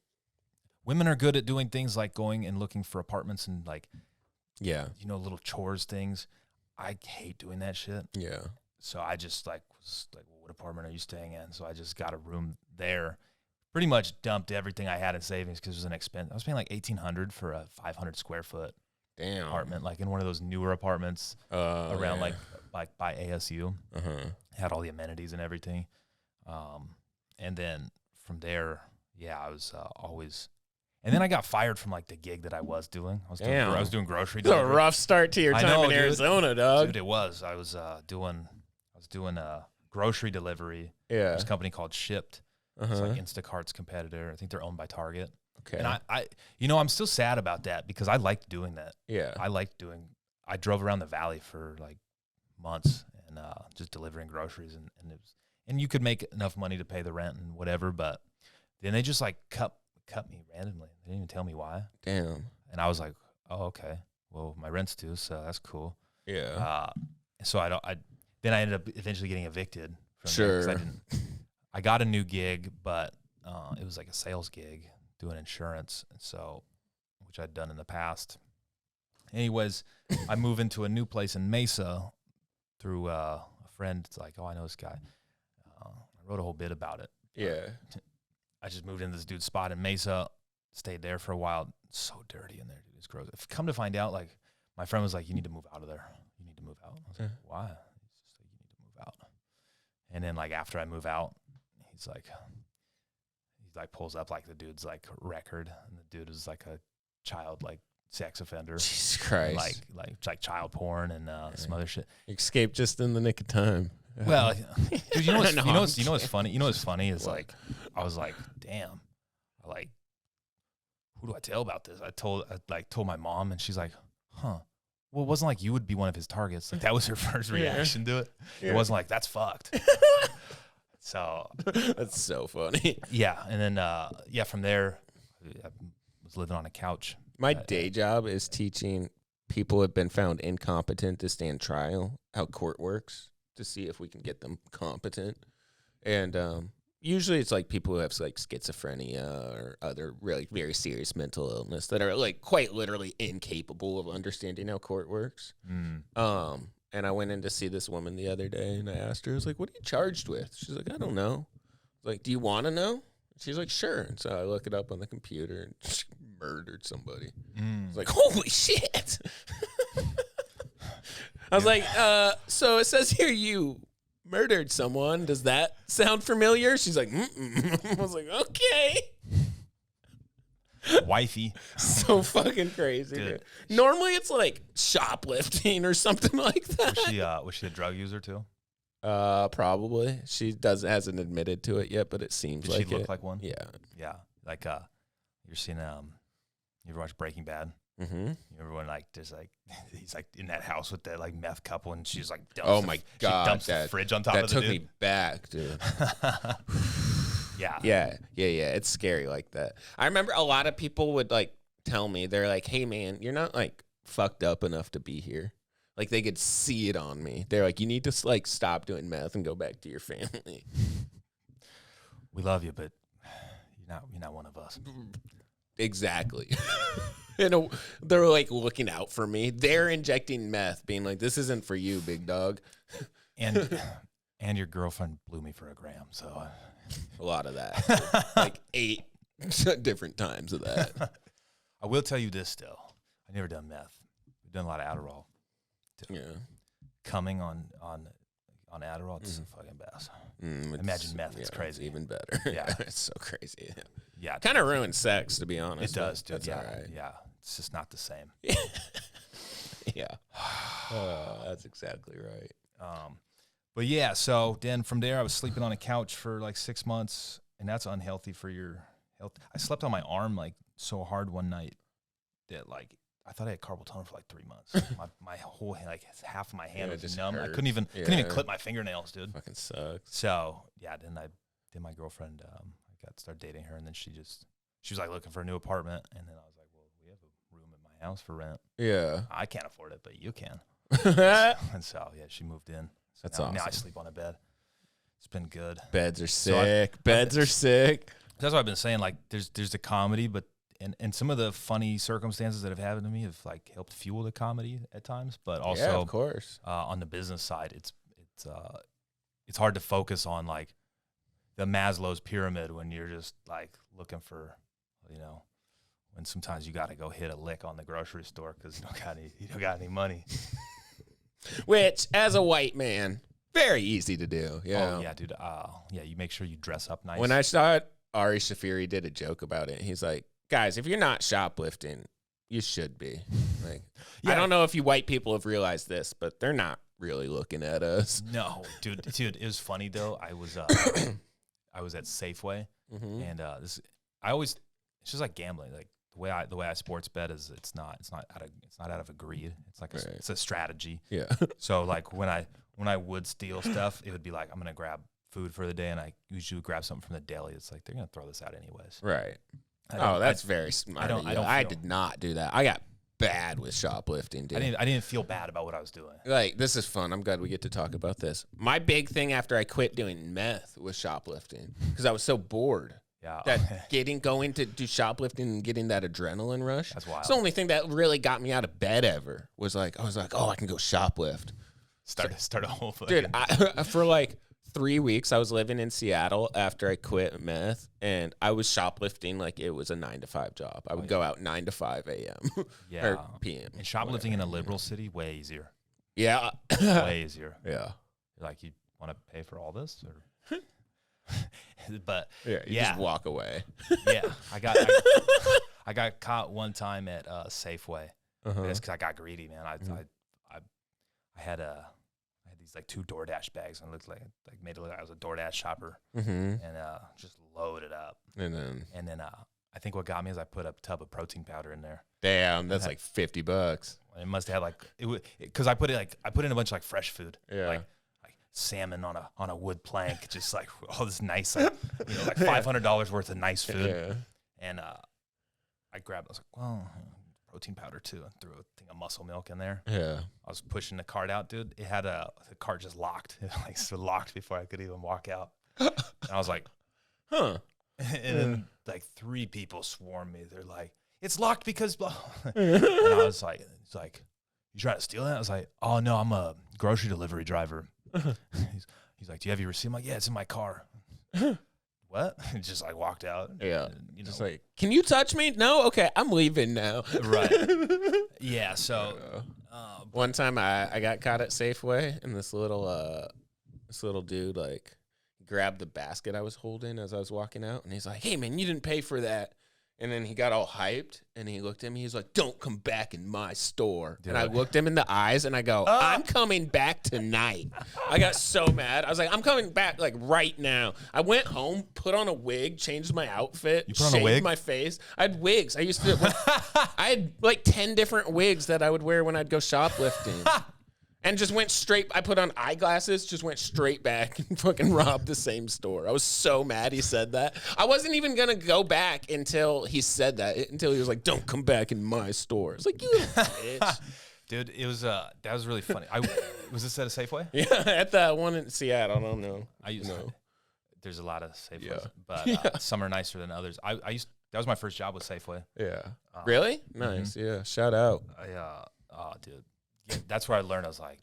women are good at doing things like going and looking for apartments and like, yeah, you know, little chores things. I hate doing that shit. Yeah. So I just like was like, well, what apartment are you staying in? So I just got a room there. Pretty much dumped everything I had in savings because it was an expense. I was paying like $1,800 for a 500 square foot apartment, like in one of those newer apartments around like by ASU. Had all the amenities and everything. And then from there, I was always. And then I got fired from like the gig that I was doing. I was doing grocery delivery. It's a rough start to your time in Arizona, dog. Dude, it was. I was doing grocery delivery. Yeah. There's a company called Shipped. It's like Instacart's competitor. I think they're owned by Target. Okay. And I'm still sad about that because I liked doing that. Yeah. I drove around the valley for like months and just delivering groceries and you could make enough money to pay the rent and whatever, but then they just like cut me randomly. They didn't even tell me why. Damn. And I was like, oh, okay. Well, my rent's due, so that's cool. Yeah. So then I ended up eventually getting evicted from sure. there 'cause I got a new gig, but it was like a sales gig doing insurance, and so which I'd done in the past. Anyways, I move into a new place in Mesa through a friend. It's like, oh, I know this guy. I wrote a whole bit about it. Yeah. I just moved into this dude's spot in Mesa, stayed there for a while. It's so dirty in there, dude. It's gross. Come to find out, like, my friend was like, you need to move out of there. You need to move out. I was like, why? He's just like, you need to move out. And then, like, after I move out, he pulls up, like, the dude's, like, record. And the dude is, like, a child, like, sex offender. Jesus Christ. Like child porn and some other shit. Escaped just in the nick of time. Well, dude, you know what's funny? You know what's funny is like, I was like, damn, who do I tell about this? I told my mom, and she's like, huh. Well, it wasn't like you would be one of his targets. Like that was her first reaction to it. Yeah. It wasn't like that's fucked. So that's so funny. Yeah, and then from there, I was living on a couch. My day job is teaching people who have been found incompetent to stand trial how court works, to see if we can get them competent. And usually it's like people who have like schizophrenia or other really very serious mental illness that are like quite literally incapable of understanding how court works. And I went in to see this woman the other day, and I asked her, I was like, what are you charged with? She's like, I don't know. I was like, do you want to know? She's like, sure. And so I look it up on the computer, and she murdered somebody. I was like, holy shit. I was like, so it says here you murdered someone. Does that sound familiar? She's like, I was like, okay. Wifey. So fucking crazy, dude. Normally it's like shoplifting or something like that. Was she a drug user too? Probably. She hasn't admitted to it yet, but it seems like it. Did she look like one? Yeah. Yeah. Like you're seeing you ever watch Breaking Bad? Mm-hmm. Everyone like there's like he's like in that house with that like meth couple, and she's like God, she dumps the fridge on top of the dude. That took me back, dude. Yeah. It's scary like that. I remember a lot of people would like tell me, they're like, hey man, you're not like fucked up enough to be here. Like they could see it on me. They're like, you need to like stop doing meth and go back to your family. We love you, but you're not one of us. Exactly. They're like looking out for me. They're injecting meth, being like, this isn't for you, big dog. And your girlfriend blew me for a gram, so a lot of that. Like 8 different times of that. I will tell you this still. I've never done meth. We've done a lot of Adderall. Yeah. Coming on Adderall, it's the fucking best. Imagine meth, it's crazy. Even better. Yeah. It's so crazy. Yeah. Kind of ruins sex, to be honest. It does, dude. That's yeah. all right. Yeah. It's just not the same. Yeah. That's exactly right. But yeah, so then from there I was sleeping on a couch for like 6 months, and that's unhealthy for your health. I slept on my arm like so hard one night that like I thought I had carpal tunnel for like 3 months. my whole hand, like half of my hand was numb. hurts. I couldn't even clip my fingernails, dude. Fucking sucks. So yeah, then my girlfriend, I started dating her, and then she was like looking for a new apartment, and then I was like, well, we have a room in my house for rent. Yeah. I can't afford it, but you can. And so yeah, she moved in. So That's now, awesome. Now I sleep on a bed. It's been good. Beds are sick. Beds are sick. That's what I've been saying. Like, there's the comedy, but and some of the funny circumstances that have happened to me have like helped fuel the comedy at times. But also, yeah, of course, on the business side, it's hard to focus on like the Maslow's pyramid when you're just like looking for, when sometimes you got to go hit a lick on the grocery store because you don't got any money. Which, as a white man, very easy to do. Yeah. Oh yeah, dude. You make sure you dress up nice. When I saw it, Ari Shafiri did a joke about it. He's like, guys, if you're not shoplifting, you should be. Like, I don't know if you white people have realized this, but they're not really looking at us. No, dude, it was funny though. I was I was at Safeway, and it's just like gambling. Like the way I sports bet is it's not out of a greed. It's like it's a strategy. Yeah. So like when I would steal stuff, it would be like I'm gonna grab food for the day, and I usually would grab something from the deli. It's like they're gonna throw this out anyways. Right. Oh, that's very smart. I did not do that. I got bad with shoplifting, dude. I didn't feel bad about what I was doing. Like, this is fun. I'm glad we get to talk about this. My big thing after I quit doing meth was shoplifting because I was so bored. Yeah. That going to do shoplifting and getting that adrenaline rush. That's wild. It's the only thing that really got me out of bed ever was like, I was like, oh, I can go shoplift. Start a whole thing. Dude, for like 3 weeks, I was living in Seattle after I quit meth, and I was shoplifting like it was a 9 to 5 job. I would go out 9 to 5 a.m. Yeah. or p.m. And shoplifting in a liberal city, way easier. Yeah. Way easier. Yeah. You're like, you want to pay for all this? Or? But you just walk away. Yeah. I got caught one time at Safeway. That's because I got greedy, man. I had these like 2 DoorDash bags, and it looked like made it look like I was a DoorDash shopper, and just loaded up. And then I think what got me is I put a tub of protein powder in there. Damn, that's like $50. It must have had like because I put in a bunch of like fresh food, yeah, like salmon on a wood plank, just like all this nice like $500 worth of nice food. Yeah. And I grabbed. I was like, well, protein powder too, and threw a thing of muscle milk in there. Yeah. I was pushing the cart out, dude. It had the cart just locked. It like so locked before I could even walk out. And I was like, huh. And then like 3 people swarmed me. They're like, it's locked because blah. And I was like, it's like, you trying to steal it? I was like, oh no, I'm a grocery delivery driver. He's like, do you have your receipt? I'm like, yeah, it's in my car. What? And just like walked out. Yeah. And, just like, can you touch me? No? Okay, I'm leaving now. Right. Yeah, so one time I got caught at Safeway, and this little dude like grabbed the basket I was holding as I was walking out, and he's like, hey man, you didn't pay for that. And then he got all hyped, and he looked at me. He's like, don't come back in my store. Dude. And I looked him in the eyes, and I go, I'm coming back tonight. I got so mad. I was like, I'm coming back, like, right now. I went home, put on a wig, changed my outfit, You put on a shaved wig? my face. I had wigs. I had, like, 10 different wigs that I would wear when I'd go shoplifting. And just went straight, I put on eyeglasses, just went straight back and fucking robbed the same store. I was so mad he said that. I wasn't even going to go back until he said that, until he was like, don't come back in my store. It's like, you little bitch. Dude, it was that was really funny. Was this at a Safeway? Yeah, at that one in Seattle. I don't know. There's a lot of Safeways, but some are nicer than others. That was my first job with Safeway. Yeah. Really? Nice. Yeah. Shout out. Dude. Yeah, that's where I learned. I was like,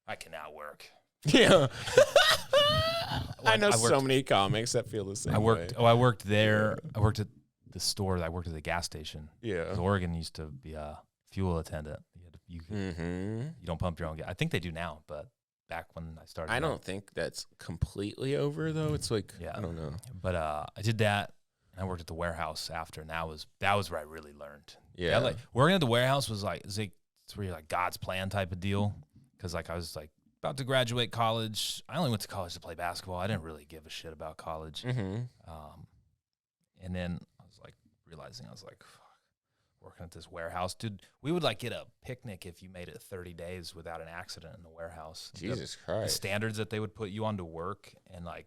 I can outwork. Yeah. I know so many comics that feel the same way. I worked there. I worked at the store. I worked at the gas station. Yeah. Oregon used to be a fuel attendant. You don't pump your own gas. I think they do now, but back when I started. I don't think that's completely over, though. It's like, I don't know. But I did that, and I worked at the warehouse after, and that was where I really learned. Yeah. Like working at the warehouse was like, it's where you're like God's plan type of deal. Cause like I was like about to graduate college. I only went to college to play basketball. I didn't really give a shit about college. Mm-hmm. And then I was like realizing I was like, fuck, working at this warehouse, dude. We would like get a picnic if you made it 30 days without an accident in the warehouse. Jesus The Christ. standards that they would put you on to work, and like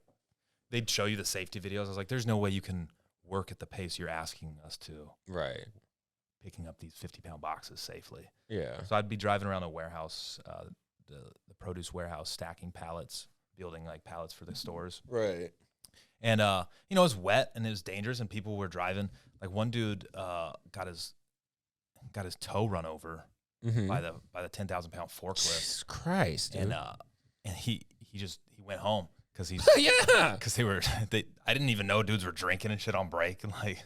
they'd show you the safety videos. I was like, there's no way you can work at the pace you're asking us to. Right. Picking up these 50-pound boxes safely. Yeah. So I'd be driving around the warehouse, the produce warehouse, stacking pallets, building like pallets for the stores. Right. And you know, it was wet and it was dangerous, and people were driving. Like one dude got his toe run over by the 10,000-pound forklift. Jesus Christ, dude. And he went home because he's yeah, because I didn't even know dudes were drinking and shit on break, and like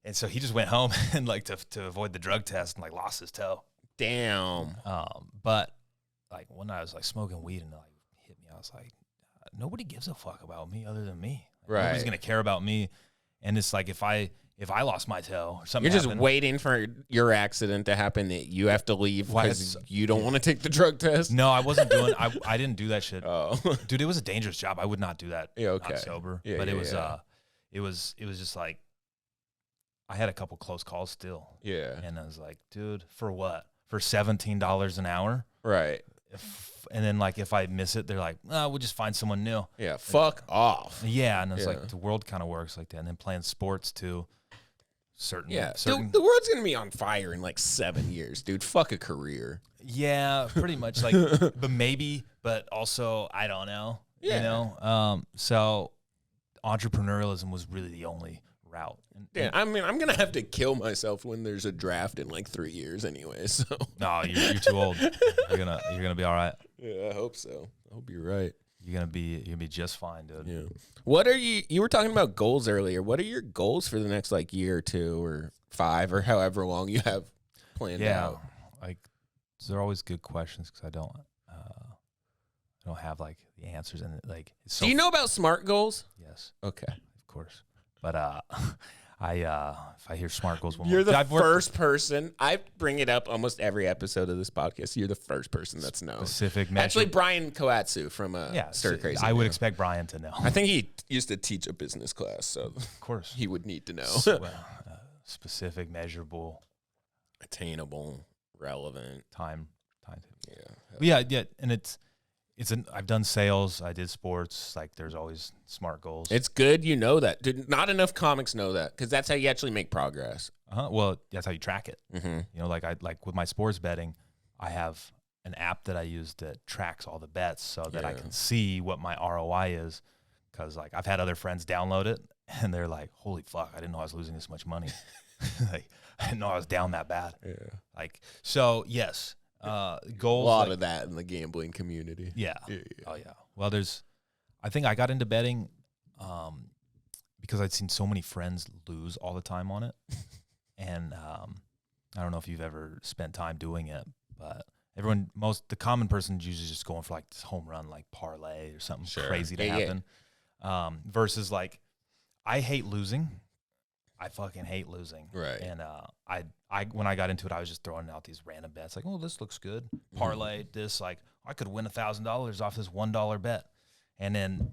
and so he just went home and like to avoid the drug test and like lost his toe. Damn. But like one night I was like smoking weed and it like hit me. I was like, nobody gives a fuck about me other than me. Like, right. Nobody's gonna care about me. And it's like if I lost my toe or something, you're just happened, waiting for your accident to happen that you have to leave because you don't want to take the drug test. No, I wasn't doing. I didn't do that shit. Oh, dude, it was a dangerous job. I would not do that. Yeah, okay. Not sober. Yeah, but yeah, it was just like I had a couple close calls still. Yeah. And I was like, dude, for what? For $17 an hour? Right. And then like if I miss it, they're like, oh, we'll just find someone new. Yeah, fuck off. Yeah, and it's like the world kind of works like that. And then playing sports too. Certain. The world's gonna be on fire in like 7 years, dude. Fuck a career. Yeah, pretty much. Like, but maybe, but also I don't know. Yeah. You know. So entrepreneurialism was really the only route. Yeah, I mean, I'm gonna have to kill myself when there's a draft in like 3 years, anyway. So no, you're too old. You're gonna be all right. Yeah, I hope so. I hope you're right. You're gonna be just fine, dude. Yeah. What are you were talking about goals earlier. What are your goals for the next like year or 2 or 5 or however long you have planned out? Like they're always good questions because I don't have like the answers, and like it's Do you know about SMART goals? Yes. Okay. Of course. But if I hear SMART goals, You're the first person. I bring it up almost every episode of this podcast. You're the first person that's known. Specific measure. Actually, Brian Koatsu from Stir Crazy. I would expect Brian to know. I think he used to teach a business class, so of course he would need to know. Specific, measurable, attainable, relevant, time. Yeah. Yeah, and I've done sales. I did sports. Like, there's always SMART goals. It's good you know that. Dude, not enough comics know that because that's how you actually make progress. Well, that's how you track it. Mm-hmm. You know, like with my sports betting, I have an app that I use that tracks all the bets so that I can see what my ROI is. Because like I've had other friends download it and they're like, "Holy fuck! I didn't know I was losing this much money. Like, I didn't know I was down that bad." Yeah. Like, so yes. Goals. A lot of that in the gambling community. Yeah. Oh yeah. Well, I think I got into betting because I'd seen so many friends lose all the time on it. And I don't know if you've ever spent time doing it, but the common person's usually just going for like this home run, like parlay or something crazy to happen. Versus like, I hate losing. I fucking hate losing. Right. And when I got into it, I was just throwing out these random bets like, oh, this looks good. Parlay this, like, I could win $1,000 off this $1 bet. And then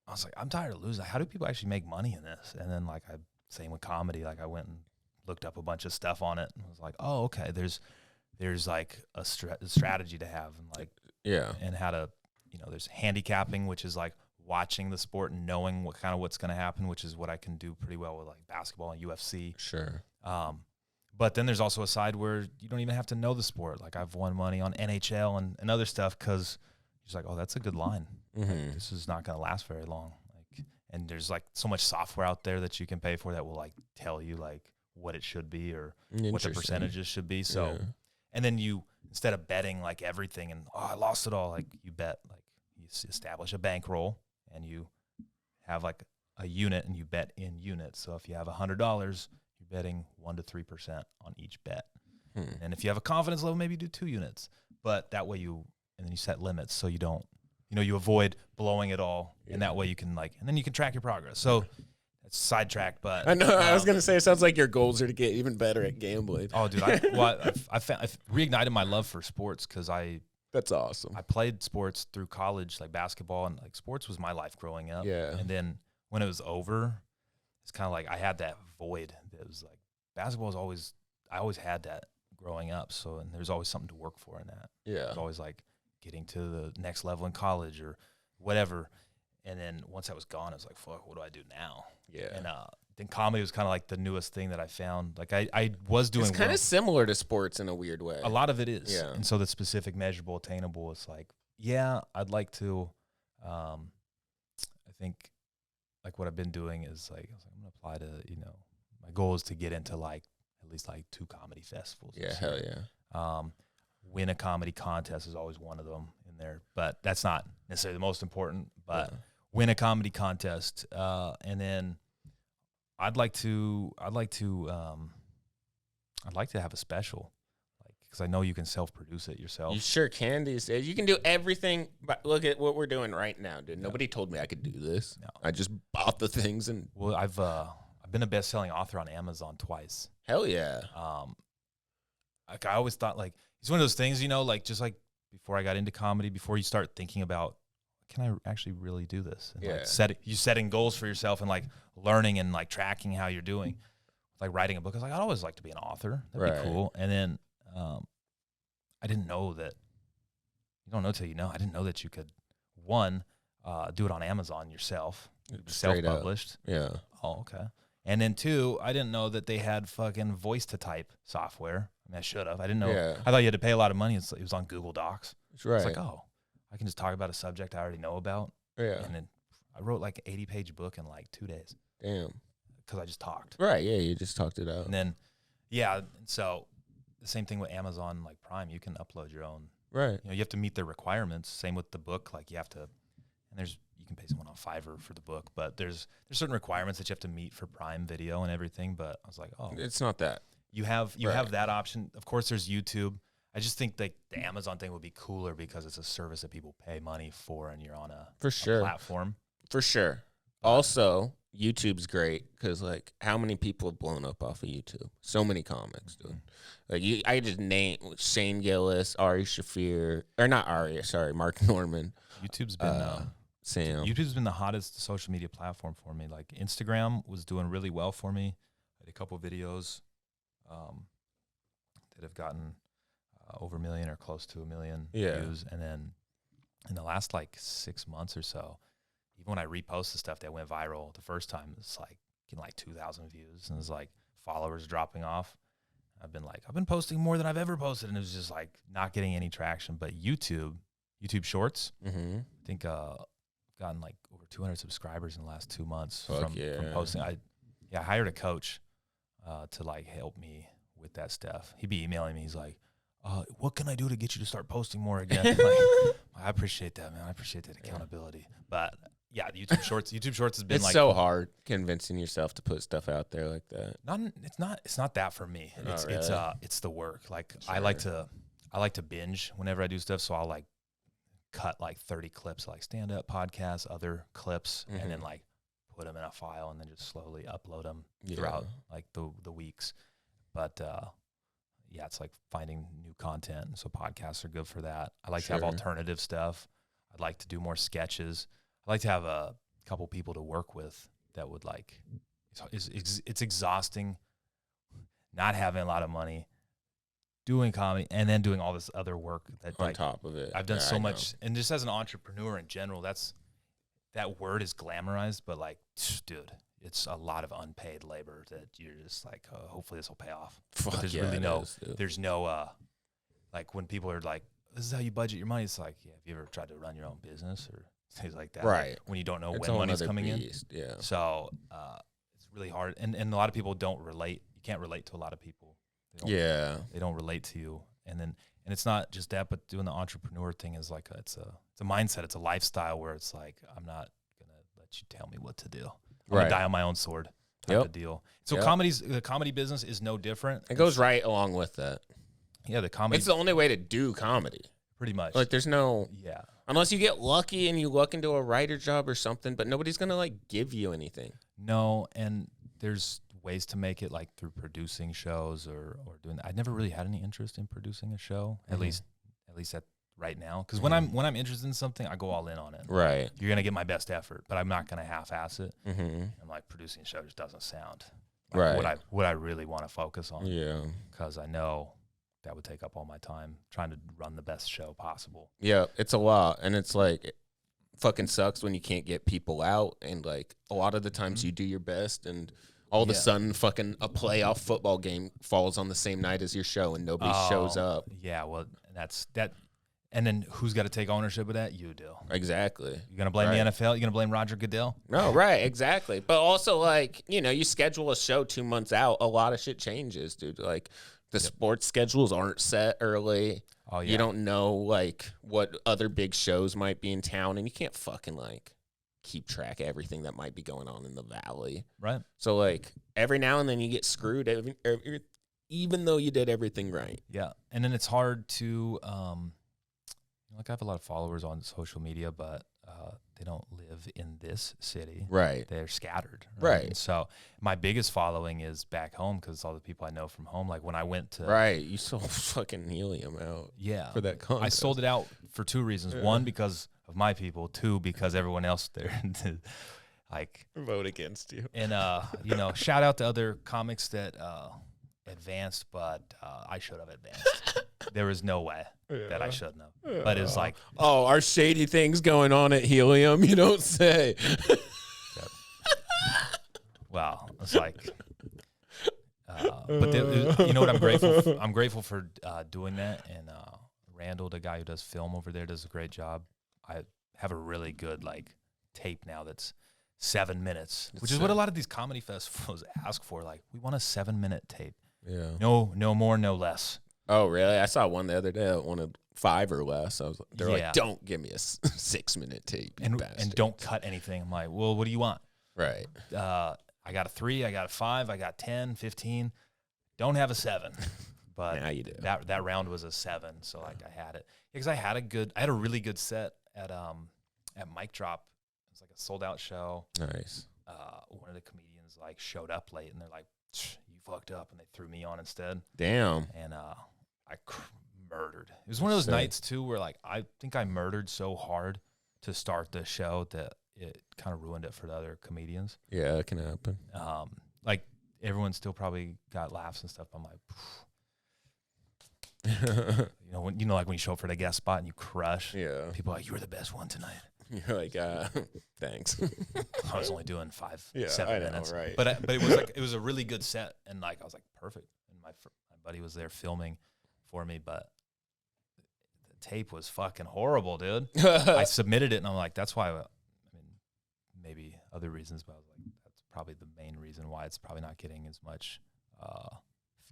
I was like, I'm tired of losing. How do people actually make money in this? And then like same with comedy, like I went and looked up a bunch of stuff on it and was like, oh, okay, there's like a strategy to have, and like and how to, there's handicapping, which is like watching the sport and knowing what's going to happen, which is what I can do pretty well with like basketball and UFC. Sure. But then there's also a side where you don't even have to know the sport. Like I've won money on NHL and other stuff because it's like, oh, that's a good line. Mm-hmm. Like, this is not going to last very long. Like, and there's like so much software out there that you can pay for that will like tell you like what it should be or what the percentages should be. So, and then you, instead of betting like everything and, oh, I lost it all, like you bet, like you establish a bankroll and you have like a unit and you bet in units. So if you have $100, you're betting 1 to 3% on each bet. And if you have a confidence level, maybe do 2 units. But that way and then you set limits so you don't, you avoid blowing it all. And that way you can and then you can track your progress. So it's sidetracked, but I know. I was gonna say, it sounds like your goals are to get even better at gambling. Oh, dude, I reignited my love for sports because I That's awesome. I played sports through college, like basketball, and like sports was my life growing up. Yeah. And then when it was over, it's kind of like I had that void. That was like basketball is I always had that growing up. So, and there's always something to work for in that. Yeah. It's always like getting to the next level in college or whatever. And then once that was gone, I was like, fuck, what do I do now? Yeah. And then comedy was kind of like the newest thing that I found. Like I was doing It's kind of similar to sports in a weird way. a lot of it is. Yeah. And so the specific, measurable, attainable is like, yeah, I'd like to, I think like what I've been doing is like, I was like, I'm going to apply to, you know, my goal is to get into like at least like 2 comedy festivals. Yeah, hell yeah. Win a comedy contest is always one of them in there, but that's not necessarily the most important, but win a comedy contest. And then I'd like to have a special, like, because I know you can self-produce it yourself. You sure can these days. You can do everything. But look at what we're doing right now, dude. Nobody told me I could do this. No. I just bought the things and. Well, I've been a best-selling author on Amazon twice. Hell yeah. Like I always thought, like it's one of those things, you know, like just like before I got into comedy, before you start thinking about, can I actually really do this? And like setting goals for yourself and like learning and like tracking how you're doing. Like writing a book, I was like, I'd always like to be an author. That'd be cool. And then I didn't know that. You don't know till you know. I didn't know that you could do it on Amazon yourself, self-published. Yeah. Oh, okay. And then 2, I didn't know that they had fucking voice to type software. I mean, I should have. I didn't know. Yeah. I thought you had to pay a lot of money. It was on Google Docs. That's right. It's like, oh, I can just talk about a subject I already know about. Yeah. And then I wrote like an 80-page book in like 2 days. Damn. Because I just talked. Right. Yeah. You just talked it out. And then, yeah. So the same thing with Amazon, like Prime, you can upload your own. Right. You know, you have to meet their requirements. Same with the book. Like you have to, and you can pay someone on Fiverr for the book, but there's certain requirements that you have to meet for Prime Video and everything. But I was like, oh, it's not that. You have that option. Of course, there's YouTube. I just think like the Amazon thing would be cooler because it's a service that people pay money for, and you're on a platform. For sure. Also, YouTube's great because like how many people have blown up off of YouTube? So many comics, dude. Like I just name Shane Gillis, Ari Shaffir, or not Ari, sorry, Mark Norman. YouTube's been Sam. YouTube's been the hottest social media platform for me. Like Instagram was doing really well for me. I had a couple videos that have gotten over 1 million or close to 1 million views, and then in the last like 6 months or so, even when I repost the stuff that went viral the first time, it's like getting like 2,000 views, and it's like followers dropping off. I've been posting more than I've ever posted, and it was just like not getting any traction. But YouTube Shorts, I think I've gotten like over 200 subscribers in the last 2 months from posting. I hired a coach to like help me with that stuff. He'd be emailing me. He's like, what can I do to get you to start posting more again? Like, I appreciate that, man. I appreciate that accountability. But yeah, YouTube Shorts has been it's so hard convincing yourself to put stuff out there like that. It's not that for me. It's the work. Like sure. I like to binge whenever I do stuff. So I'll like cut like 30 clips, like stand up podcasts, other clips, and then like put them in a file and then just slowly upload them throughout like the weeks. But yeah, it's like finding new content. So podcasts are good for that. I like to have alternative stuff. I'd like to do more sketches. I like to have a couple people to work with that would like, it's exhausting not having a lot of money, doing comedy, and then doing all this other work that on top of it. I've done so much. And just as an entrepreneur in general, that word is glamorized, but like, dude, it's a lot of unpaid labor that you're just like, hopefully this will pay off. But there's really there's no, like when people are like, this is how you budget your money. It's like, yeah, have you ever tried to run your own business or things like that? Right. Like when you don't know when money's coming in. Yeah. So it's really hard. And a lot of people don't relate. You can't relate to a lot of people. They don't relate to you. And it's not just that, but doing the entrepreneur thing is like, it's a mindset. It's a lifestyle where it's like, I'm not going to let you tell me what to do. I'm gonna die on my own sword type of deal. So the comedy business is no different. It goes right along with that. Yeah, the comedy. It's the only way to do comedy. Pretty much. Like there's no unless you get lucky and you look into a writer job or something, but nobody's gonna like give you anything. No, and there's ways to make it like through producing shows or doing that. I never really had any interest in producing a show. At least right now. Because when I'm interested in something, I go all in on it. Right. You're gonna get my best effort, but I'm not gonna half-ass it. Mm-hmm. And like producing a show just doesn't sound like what I really want to focus on. Yeah. Because I know that would take up all my time trying to run the best show possible. Yeah, it's a lot, and it's like it fucking sucks when you can't get people out, and like a lot of the times you do your best, and all of a sudden fucking a playoff football game falls on the same night as your show, and nobody shows up. Yeah, well, that's that. And then who's got to take ownership of that? You do. Exactly. You're going to blame the NFL? You're going to blame Roger Goodell? No, right, exactly. But also, like, you know, you schedule a show 2 months out, a lot of shit changes, dude. Like, the sports schedules aren't set early. Oh, yeah. You don't know, like, what other big shows might be in town, and you can't fucking, like, keep track of everything that might be going on in the valley. Right. So, like, every now and then you get screwed, even though you did everything right. Yeah. And then it's hard to... like I have a lot of followers on social media, but they don't live in this city. Right. They're scattered. Right. And so my biggest following is back home because it's all the people I know from home. Like when I went to... Right. You sold fucking helium out. Yeah. For that contest. I sold it out for 2 reasons. Yeah. 1, because of my people. 2, because everyone else there like... vote against you. And, you know, shout out to other comics that advanced, but I should have advanced. There was no way that I shouldn't have. But it's like... Oh, our shady things going on at Helium, you don't say. Well, it's like... but you know what I'm grateful for? I'm grateful for doing that. And Randall, the guy who does film over there, does a great job. I have a really good, like, tape now that's 7 minutes, which is what a lot of these comedy festivals ask for. Like, we want a 7-minute tape. Yeah. No more, no less. Oh, really? I saw one the other day that wanted 5 or less. They're like, don't give me a 6-minute tape, and don't cut anything. I'm like, well, what do you want? Right. I got a 3, I got a 5, I got 10, 15. Don't have a 7. But now you do. That round was a 7, so like I had it because I had a really good set at Mic Drop. It was like a sold out show. Nice. One of the comedians like showed up late, and they're like, "You fucked up," and they threw me on instead. Damn. And I murdered. It was one of those nights too where like I think I murdered so hard to start the show that it kind of ruined it for the other comedians. Yeah, it can happen. Like everyone still probably got laughs and stuff. I'm like, like when you show up for the guest spot and you crush. Yeah. People are like, you were the best one tonight. You're like, thanks. I was only doing 7 minutes, right? But it was like it was a really good set, and like I was like perfect. And my buddy was there filming for me, but the tape was fucking horrible, dude. I submitted it, and I'm like, that's why. I mean, maybe other reasons, but I was like, that's probably the main reason why it's probably not getting as much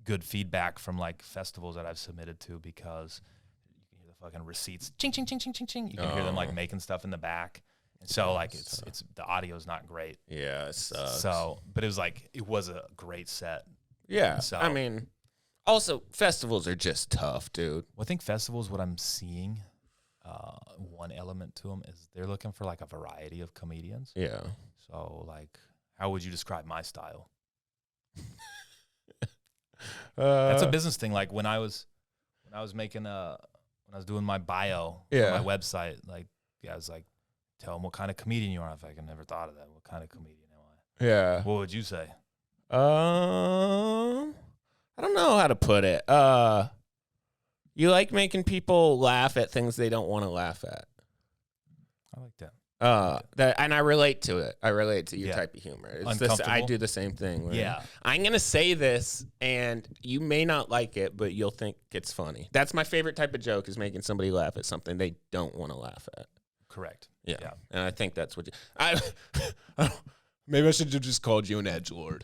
good feedback from like festivals that I've submitted to, because you can hear the fucking receipts, ching ching ching ching ching ching. You can hear them like making stuff in the back, and so like it's the audio's not great. Yeah, it sucks. So, but it was a great set. Yeah, so, I mean, also festivals are just tough, dude. Well, I think festivals, what I'm seeing, one element to them is they're looking for like a variety of comedians. Yeah. So like, how would you describe my style? That's a business thing. Like when I was making when I was doing my bio on my website, like I was like, tell them what kind of comedian you are. I like, I never thought of that. What kind of comedian am I? Yeah. What would you say? I don't know how to put it. You like making people laugh at things they don't want to laugh at. I like that. And I relate to it. I relate to your type of humor. It's I do the same thing. I'm going to say this, and you may not like it, but you'll think it's funny. That's my favorite type of joke, is making somebody laugh at something they don't want to laugh at. Correct. Yeah. And I think that's what maybe I should have just called you an edgelord.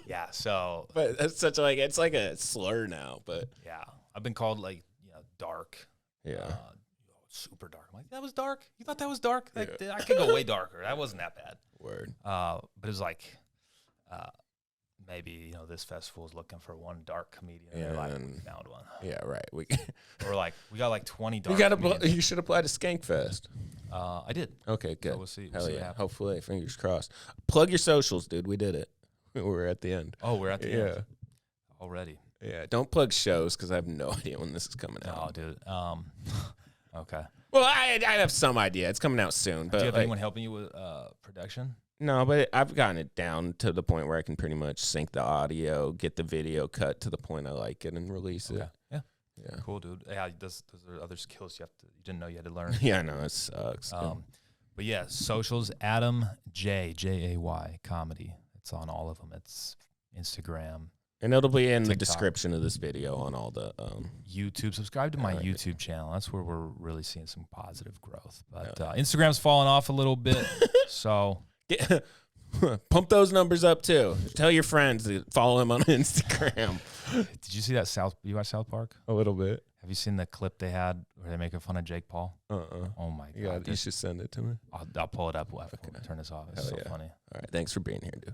Yeah, so. But it's it's like a slur now, but. Yeah. I've been called like, dark. Yeah. Super dark. I'm like, that was dark? You thought that was dark? Like, I could go way darker. That wasn't that bad. Word. But it was like, maybe, this festival is looking for one dark comedian. And they're like, we found one. Yeah, right. Or like, we got like 20 dark comedians. You should apply to Skankfest. I did. Okay, good. So we'll see. Hell yeah. Hopefully, fingers crossed. Plug your socials, dude. We did it. We're at the end. Oh, we're at the end. Already. Yeah, don't plug shows because I have no idea when this is coming out. Oh, dude. Okay. Well, I have some idea. It's coming out soon. But do you have anyone helping you with production? No, but I've gotten it down to the point where I can pretty much sync the audio, get the video cut to the point I like it, and release it. Yeah. Yeah. Cool, dude. Yeah, those are other skills you didn't know you had to learn. Yeah, I know it sucks. But yeah, socials, Adam J Jay comedy. It's on all of them. It's Instagram, and it'll be in the TikTok. Description of this video on all the YouTube. Subscribe to my right. YouTube channel. That's where we're really seeing some positive growth. But Instagram's falling off a little bit, so pump those numbers up too. Tell your friends to follow him on Instagram. Did you see that you watch South Park? A little bit. Have you seen the clip they had where they're making fun of Jake Paul? Oh my god! You should send it to me. I'll pull it up after we turn this off. It's so funny. All right, thanks for being here, dude.